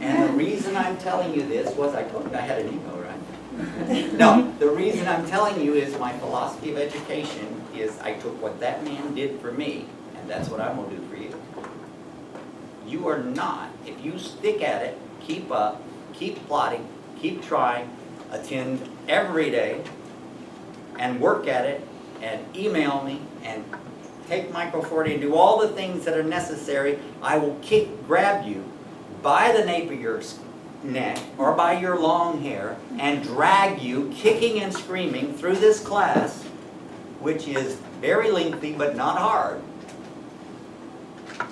And the reason I'm telling you this was, I told you I had an ego, right? No, the reason I'm telling you is my philosophy of education is I took what that man did for me, and that's what I'm going to do for you. You are not, if you stick at it, keep up, keep plotting, keep trying, attend every day, and work at it, and email me, and take Micro 40 and do all the things that are necessary, I will grab you by the nape of your neck or by your long hair and drag you kicking and screaming through this class, which is very lengthy but not hard,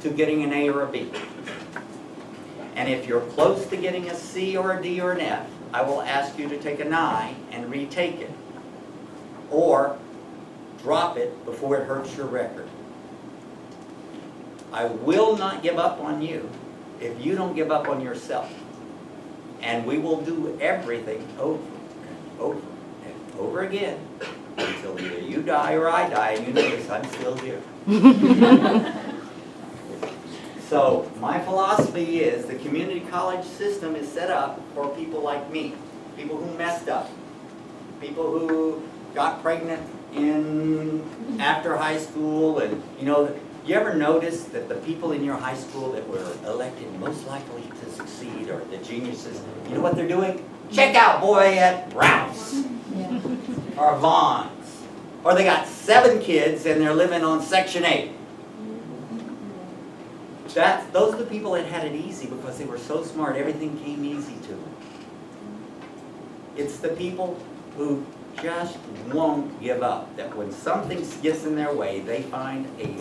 to getting an A or a B. And if you're close to getting a C or a D or an F, I will ask you to take an I and retake it. Or drop it before it hurts your record. I will not give up on you if you don't give up on yourself. And we will do everything over and over and over again until either you die or I die, and you notice I'm still here. So my philosophy is the community college system is set up for people like me, people who messed up, people who got pregnant after high school, and you ever notice that the people in your high school that were elected most likely to succeed are the geniuses? You know what they're doing? Check out boy at Ralph's or Vaughn's, or they got 7 kids and they're living on Section 8. Those are the people that had it easy because they were so smart, everything came easy to them. It's the people who just won't give up, that when something gets in their way, they find a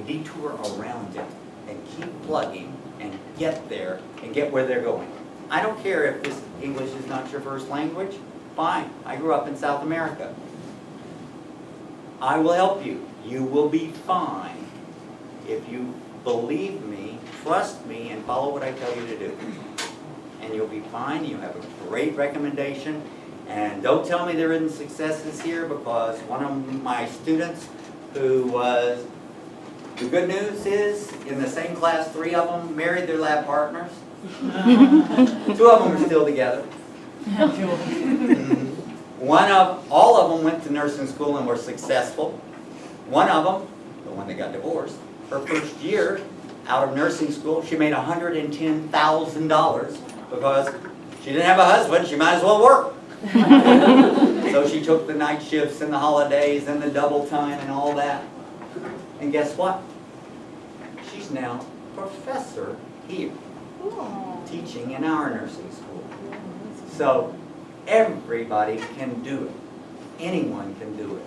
detour around it and keep plugging and get there and get where they're going. I don't care if this English is not your first language, fine. I grew up in South America. I will help you. You will be fine if you believe me, trust me, and follow what I tell you to do. And you'll be fine. You have a great recommendation. And don't tell me there isn't successes here, because one of my students who was, the good news is, in the same class, 3 of them married their lab partners. 2 of them are still together. All of them went to nursing school and were successful. One of them, the one that got divorced, her first year out of nursing school, she made $110,000 because she didn't have a husband, she might as well work. So she took the night shifts and the holidays and the double time and all that. And guess what? She's now a professor here, teaching in our nursing school. So everybody can do it. Anyone can do it.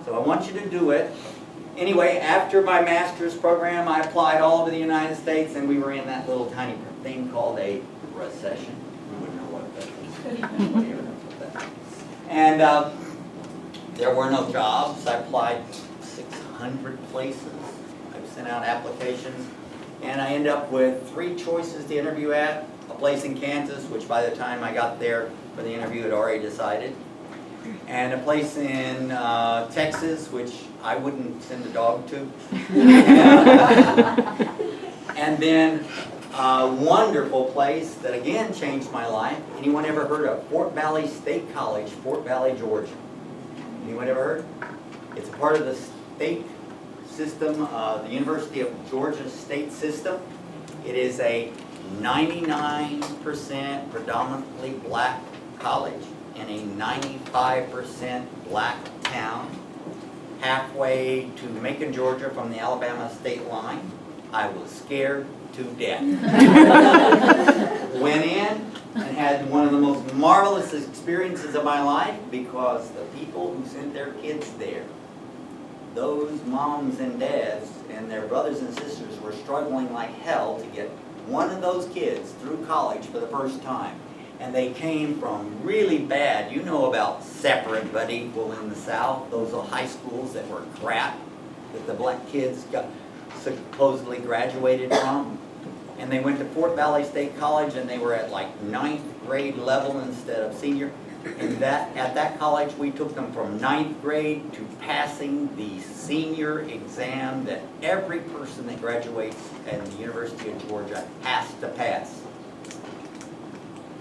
So I want you to do it. Anyway, after my master's program, I applied all over the United States, and we were in that little tiny thing called a recession. You wouldn't know what that is. Nobody ever knows what that is. And there were no jobs. I applied 600 places. I've sent out applications, and I ended up with 3 choices to interview at. A place in Kansas, which by the time I got there for the interview had already decided. And a place in Texas, which I wouldn't send a dog to. And then a wonderful place that again changed my life. Anyone ever heard of Fort Valley State College, Fort Valley, Georgia? Anyone ever heard? It's a part of the state system, the University of Georgia state system. It is a 99% predominantly black college in a 95% black town. halfway to Macon, Georgia from the Alabama state line. I was scared to death. Went in and had one of the most marvelous experiences of my life because the people who sent their kids there, those moms and dads and their brothers and sisters were struggling like hell to get one of those kids through college for the first time. And they came from really bad, you know about separate but equal in the South, those are high schools that were crap, that the black kids got supposedly graduated from. And they went to Fort Valley State College and they were at like 9th grade level instead of senior. And at that college we took them from 9th grade to passing the senior exam that every person that graduates at the University of Georgia has to pass.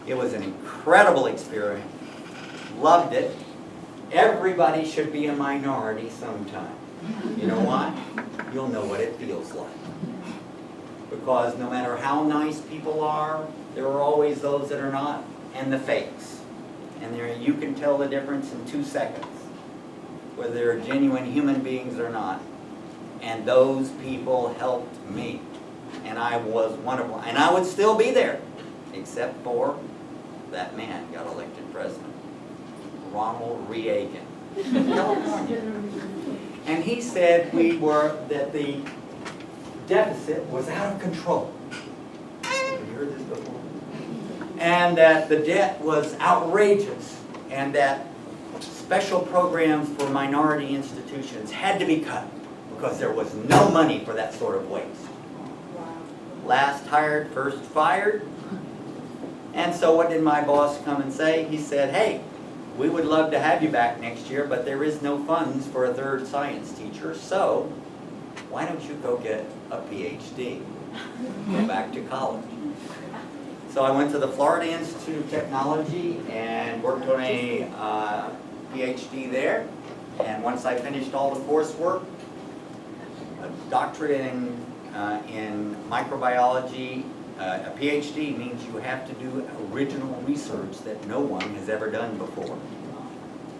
It was an incredible experience. Loved it. Everybody should be a minority sometime. You know why? You'll know what it feels like. Because no matter how nice people are, there are always those that are not, and the fakes. And there you can tell the difference in 2 seconds, whether they're genuine human beings or not. And those people helped me. And I was one of them. And I would still be there, except for that man got elected president, Ronald Reagan, California. And he said that the deficit was out of control. Have you heard this before? And that the debt was outrageous, and that special programs for minority institutions had to be cut because there was no money for that sort of waste. Last hired, first fired. And so what did my boss come and say? He said, hey, we would love to have you back next year, but there is no funds for a 3rd science teacher, so why don't you go get a PhD? Go back to college. So I went to the Florida Institute of Technology and worked on a PhD there. And once I finished all the coursework, a doctorate in microbiology. A PhD means you have to do original research that no one has ever done before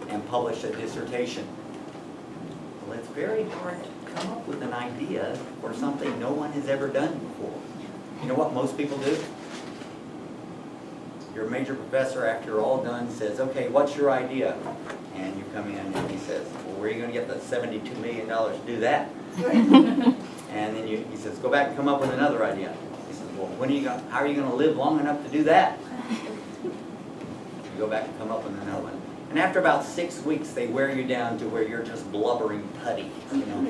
and publish a dissertation. Well, it's very hard to come up with an idea for something no one has ever done before. You know what most people do? Your major professor, after you're all done, says, okay, what's your idea? And you come in and he says, well, where are you going to get the $72 million to do that? And then he says, go back and come up with another idea. Well, how are you going to live long enough to do that? You go back and come up with another one. And after about 6 weeks, they wear you down to where you're just blubbering putty, you know.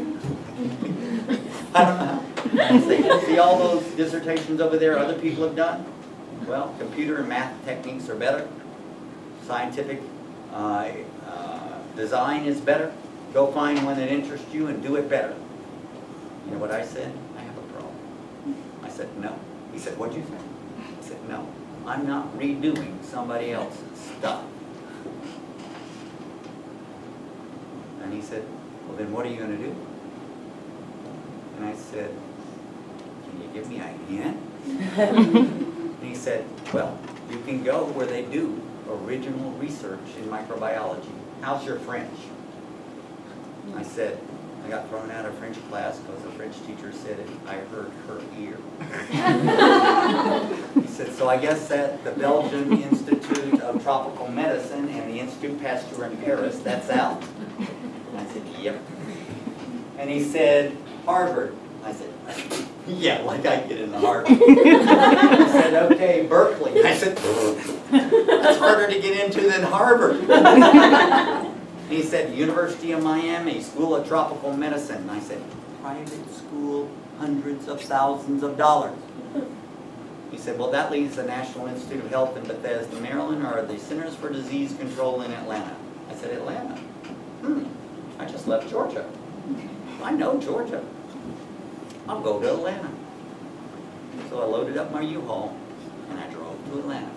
I don't know. And see all those dissertations over there other people have done? Well, computer and math techniques are better. Scientific design is better. Go find one that interests you and do it better. You know what I said? I have a problem. I said, no. He said, what'd you say? I said, no, I'm not redoing somebody else's stuff. And he said, well, then what are you going to do? And I said, can you give me a hint? And he said, well, you can go where they do original research in microbiology. How's your French? I said, I got thrown out of French class because the French teacher said it. I hurt her ear. He said, so I guess that the Belgian Institute of Tropical Medicine and the Institut Pasteur in Paris, that's out. And I said, yep. And he said, Harvard. I said, yeah, like I get into Harvard. He said, okay, Berkeley. I said, that's harder to get into than Harvard. And he said, University of Miami, School of Tropical Medicine. And I said, private school, hundreds of thousands of dollars. He said, well, that leaves the National Institute of Health in Bethesda, Maryland, or the Centers for Disease Control in Atlanta. I said, Atlanta? I just left Georgia. I know Georgia. I'll go to Atlanta. So I loaded up my U-Haul and I drove to Atlanta.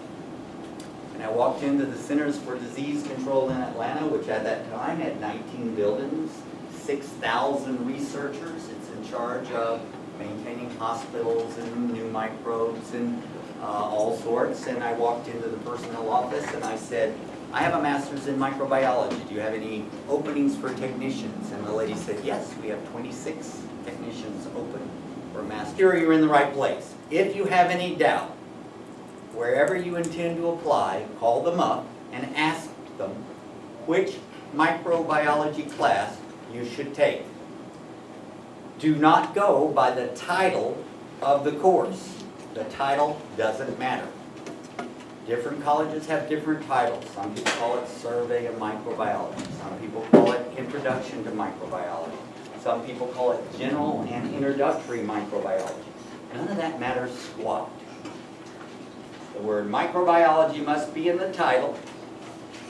And I walked into the Centers for Disease Control in Atlanta, which at that time had 19 buildings, 6,000 researchers. It's in charge of maintaining hospitals and new microbes and all sorts. And I walked into the personnel office and I said, I have a master's in microbiology. Do you have any openings for technicians? And the lady said, yes, we have 26 technicians open for master. Sure, you're in the right place. If you have any doubt, wherever you intend to apply, call them up and ask them which microbiology class you should take. Do not go by the title of the course. The title doesn't matter. Different colleges have different titles. Some people call it Survey of Microbiology. Some people call it Introduction to Microbiology. Some people call it General and Introductory Microbiology. None of that matters squat. The word microbiology must be in the title,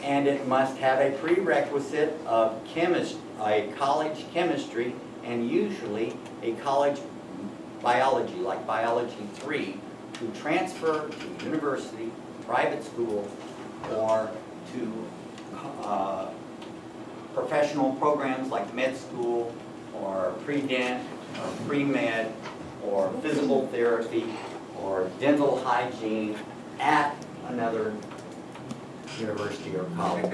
and it must have a prerequisite of a college chemistry, and usually a college biology, like Biology 3, to transfer to university, private school, or to professional programs like med school, or pre-dent, or pre-med, or physical therapy, or dental hygiene at another university or college.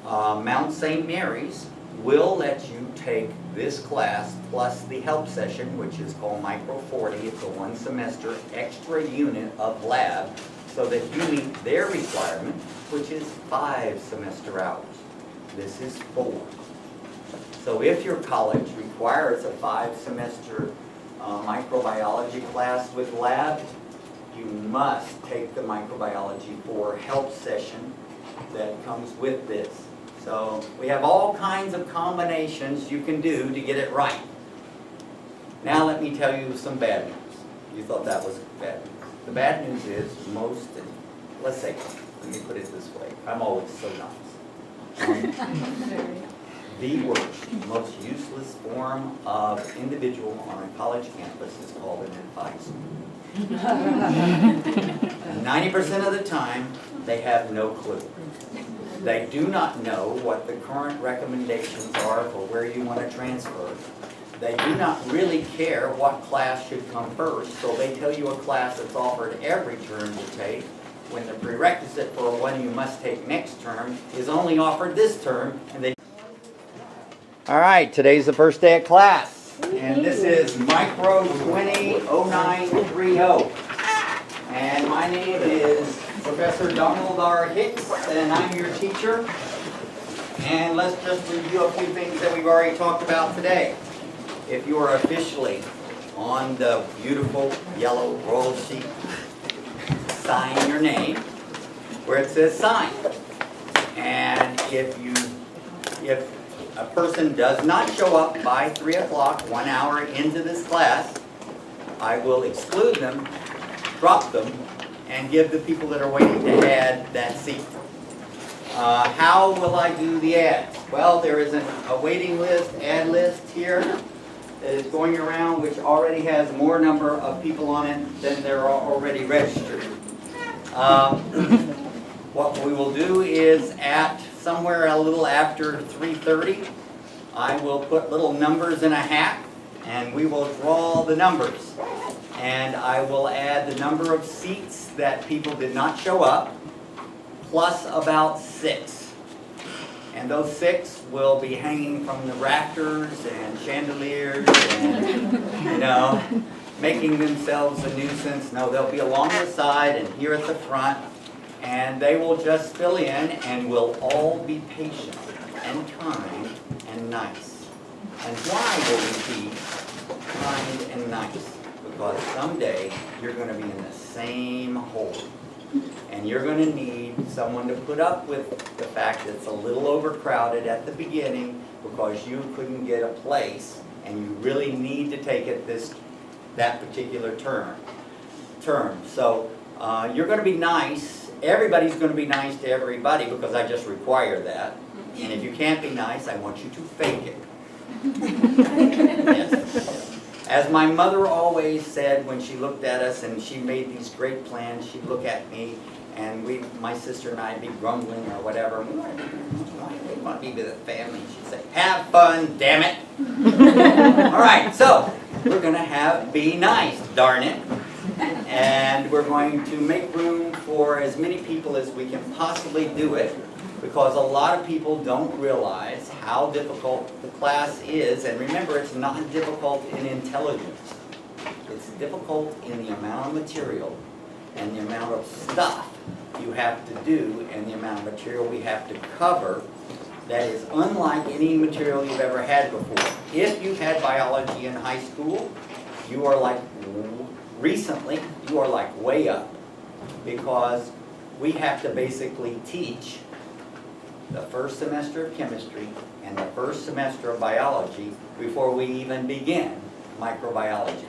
Mount St. Mary's will let you take this class plus the help session, which is called Micro 40. It's a 1 semester extra unit of lab so that you meet their requirement, which is 5 semester hours. This is 4. So if your college requires a 5 semester microbiology class with lab, you must take the microbiology 4 help session that comes with this. So we have all kinds of combinations you can do to get it right. Now let me tell you some bad news. You thought that was bad news. The bad news is let's say, let me put it this way. I'm always so nice. The worst, most useless form of individual on a college campus is called an advisor. 90% of the time, they have no clue. They do not know what the current recommendations are for where you want to transfer. They do not really care what class should come first, so they tell you a class that's offered every term to take, when the prerequisite for one you must take next term is only offered this term, and they... All right, today's the first day of class, and this is Micro 200930. And my name is Professor Donald R. Hicks, and I'm your teacher. And let's just review a few things that we've already talked about today. If you are officially on the beautiful yellow roll sheet, sign your name where it says sign. And if a person does not show up by 3 o'clock, 1 hour into this class, I will exclude them, drop them, and give the people that are waiting to add that seat. How will I do the ads? Well, there is a waiting list, ad list here that is going around, which already has more number of people on it than there are already registered. What we will do is at somewhere a little after 3:30, I will put little numbers in a hat, and we will draw the numbers. And I will add the number of seats that people did not show up, plus about 6. And those 6 will be hanging from the rafters and chandeliers and, making themselves a nuisance. No, they'll be along the side and here at the front, and they will just fill in, and we'll all be patient and kind and nice. And why will we be kind and nice? Because someday you're going to be in the same hole. And you're going to need someone to put up with the fact that it's a little overcrowded at the beginning because you couldn't get a place and you really need to take it that particular term. So you're going to be nice. Everybody's going to be nice to everybody because I just require that. And if you can't be nice, I want you to fake it. Yes. As my mother always said when she looked at us and she made these great plans, she'd look at me and my sister and I'd be grumbling or whatever. We want to be with the family. She'd say, have fun, damn it. All right, so we're going to be nice, darn it. And we're going to make room for as many people as we can possibly do it. because a lot of people don't realize how difficult the class is. And remember, it's not difficult in intelligence. It's difficult in the amount of material and the amount of stuff you have to do and the amount of material we have to cover that is unlike any material you've ever had before. If you've had biology in high school, you are like, recently, you are like way up, because we have to basically teach the first semester of chemistry and the first semester of biology before we even begin microbiology.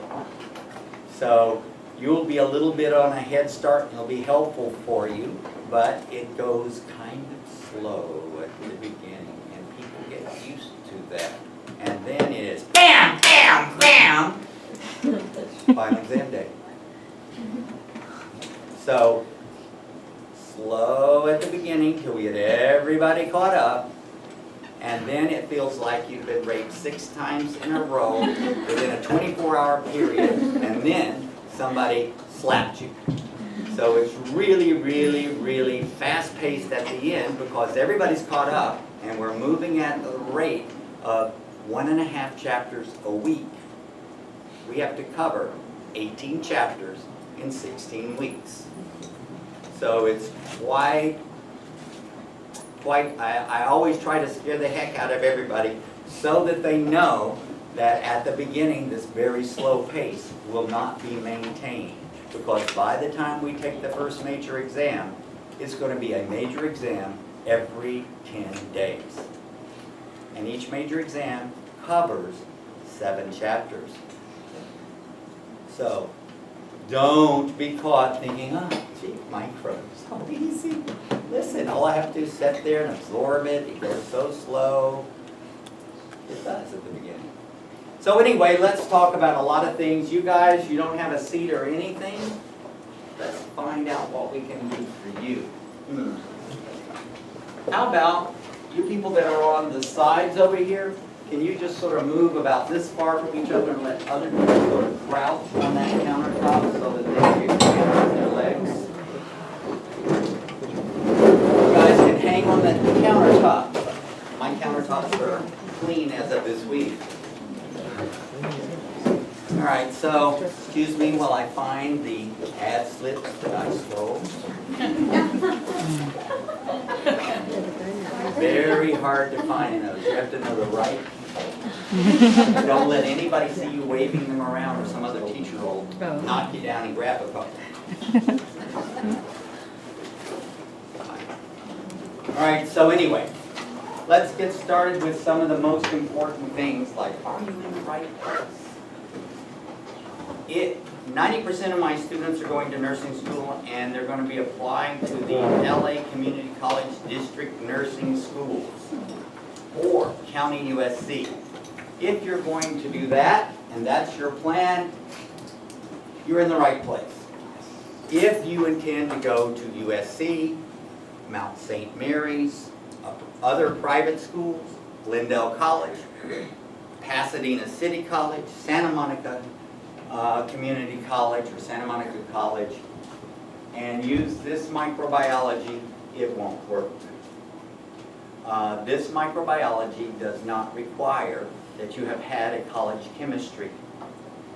So you'll be a little bit on a head start and it'll be helpful for you, but it goes kind of slow at the beginning and people get used to that. And then it is bam, bam, bam, final exam day. So slow at the beginning till we get everybody caught up, and then it feels like you've been raped 6 times in a row within a 24-hour period, and then somebody slapped you. So it's really, really, really fast-paced at the end because everybody's caught up, and we're moving at the rate of 1.5 chapters a week. We have to cover 18 chapters in 16 weeks. So it's quite, I always try to scare the heck out of everybody so that they know that at the beginning, this very slow pace will not be maintained. Because by the time we take the first major exam, it's going to be a major exam every 10 days. And each major exam covers 7 chapters. So don't be caught thinking, oh, gee, micros, how easy. Listen, all I have to do is sit there and absorb it. It goes so slow. It does at the beginning. So anyway, let's talk about a lot of things. You guys, you don't have a seat or anything. Let's find out what we can do for you. How about you people that are on the sides over here? Can you just sort of move about this far from each other and let other people sort of crouch on that countertop so that they can stand on their legs? You guys can hang on that countertop. My countertops are clean as of this week. All right, so excuse me while I find the ad slips that I stole. Very hard to find those. You have to know the right. Don't let anybody see you waving them around, or some other teacher will knock you down and grab a couple. All right, so anyway, let's get started with some of the most important things, like, are you in the right place? 90% of my students are going to nursing school, and they're going to be applying to the LA Community College District Nursing Schools, or County USC. If you're going to do that, and that's your plan, you're in the right place. If you intend to go to USC, Mount St. Mary's, other private schools, Glendale College, Pasadena City College, Santa Monica Community College or Santa Monica College, and use this microbiology, it won't work. This microbiology does not require that you have had a college chemistry.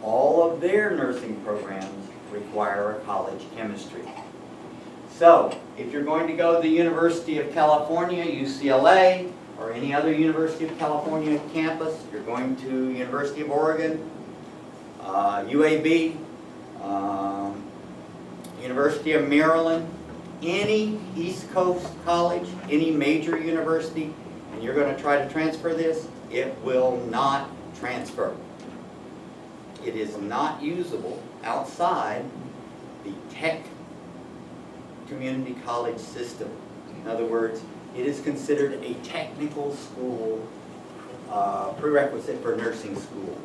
All of their nursing programs require a college chemistry. So, if you're going to go to the University of California, UCLA, or any other University of California campus, you're going to University of Oregon, UAB, University of Maryland, any East Coast college, any major university, and you're going to try to transfer this, it will not transfer. It is not usable outside the tech community college system. In other words, it is considered a technical school prerequisite for nursing school,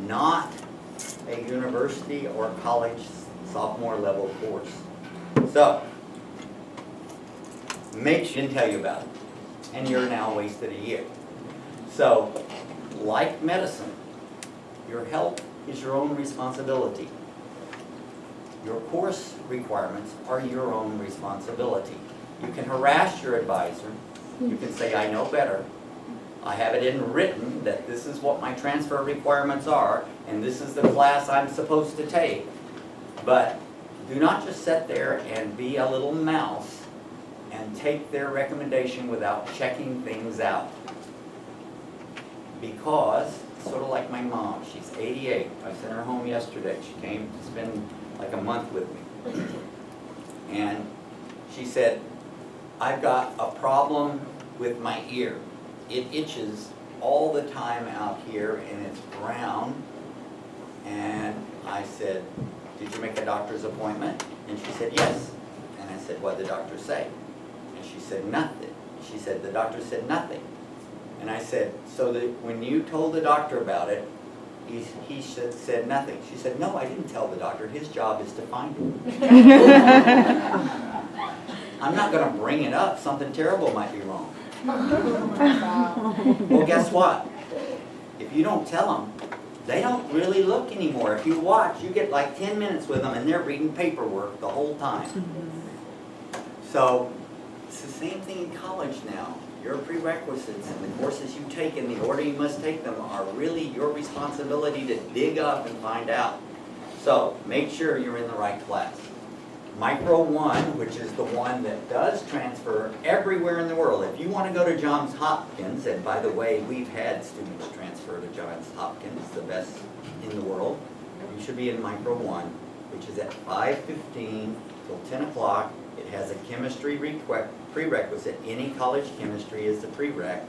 not a university or college sophomore level course. So, make sure I didn't tell you about it, and you're now wasted a year. So, like medicine, your health is your own responsibility. Your course requirements are your own responsibility. You can harass your advisor, You can say, I know better. I have it in written that this is what my transfer requirements are, and this is the class I'm supposed to take. But do not just sit there and be a little mouse and take their recommendation without checking things out. Because, sort of like my mom, she's 88. I sent her home yesterday. She came to spend like a month with me. And she said, I've got a problem with my ear. It itches all the time out here and it's brown. And I said, did you make a doctor's appointment? And she said, yes. And I said, what did the doctor say? And she said, nothing. She said, the doctor said nothing. And I said, so that when you told the doctor about it, he said nothing. She said, no, I didn't tell the doctor. His job is to find it. I'm not going to bring it up. Something terrible might be wrong. Well, guess what? If you don't tell them, they don't really look anymore. If you watch, you get like 10 minutes with them and they're reading paperwork the whole time. So it's the same thing in college now. Your prerequisites and the courses you take in the order you must take them are really your responsibility to dig up and find out. So make sure you're in the right class. Micro 1, which is the one that does transfer everywhere in the world. If you want to go to Johns Hopkins, and by the way, we've had students transfer to Johns Hopkins, the best in the world, you should be in Micro 1, which is at 5:15 till 10 o'clock. It has a chemistry prerequisite. Any college chemistry is the prereq.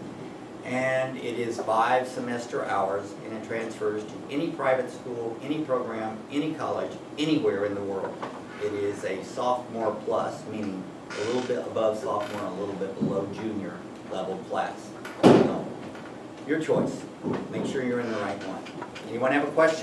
And it is 5 semester hours, and it transfers to any private school, any program, any college, anywhere in the world. It is a sophomore plus, meaning a little bit above sophomore and a little bit below junior level class. So, your choice. Make sure you're in the right one. Anyone have a question?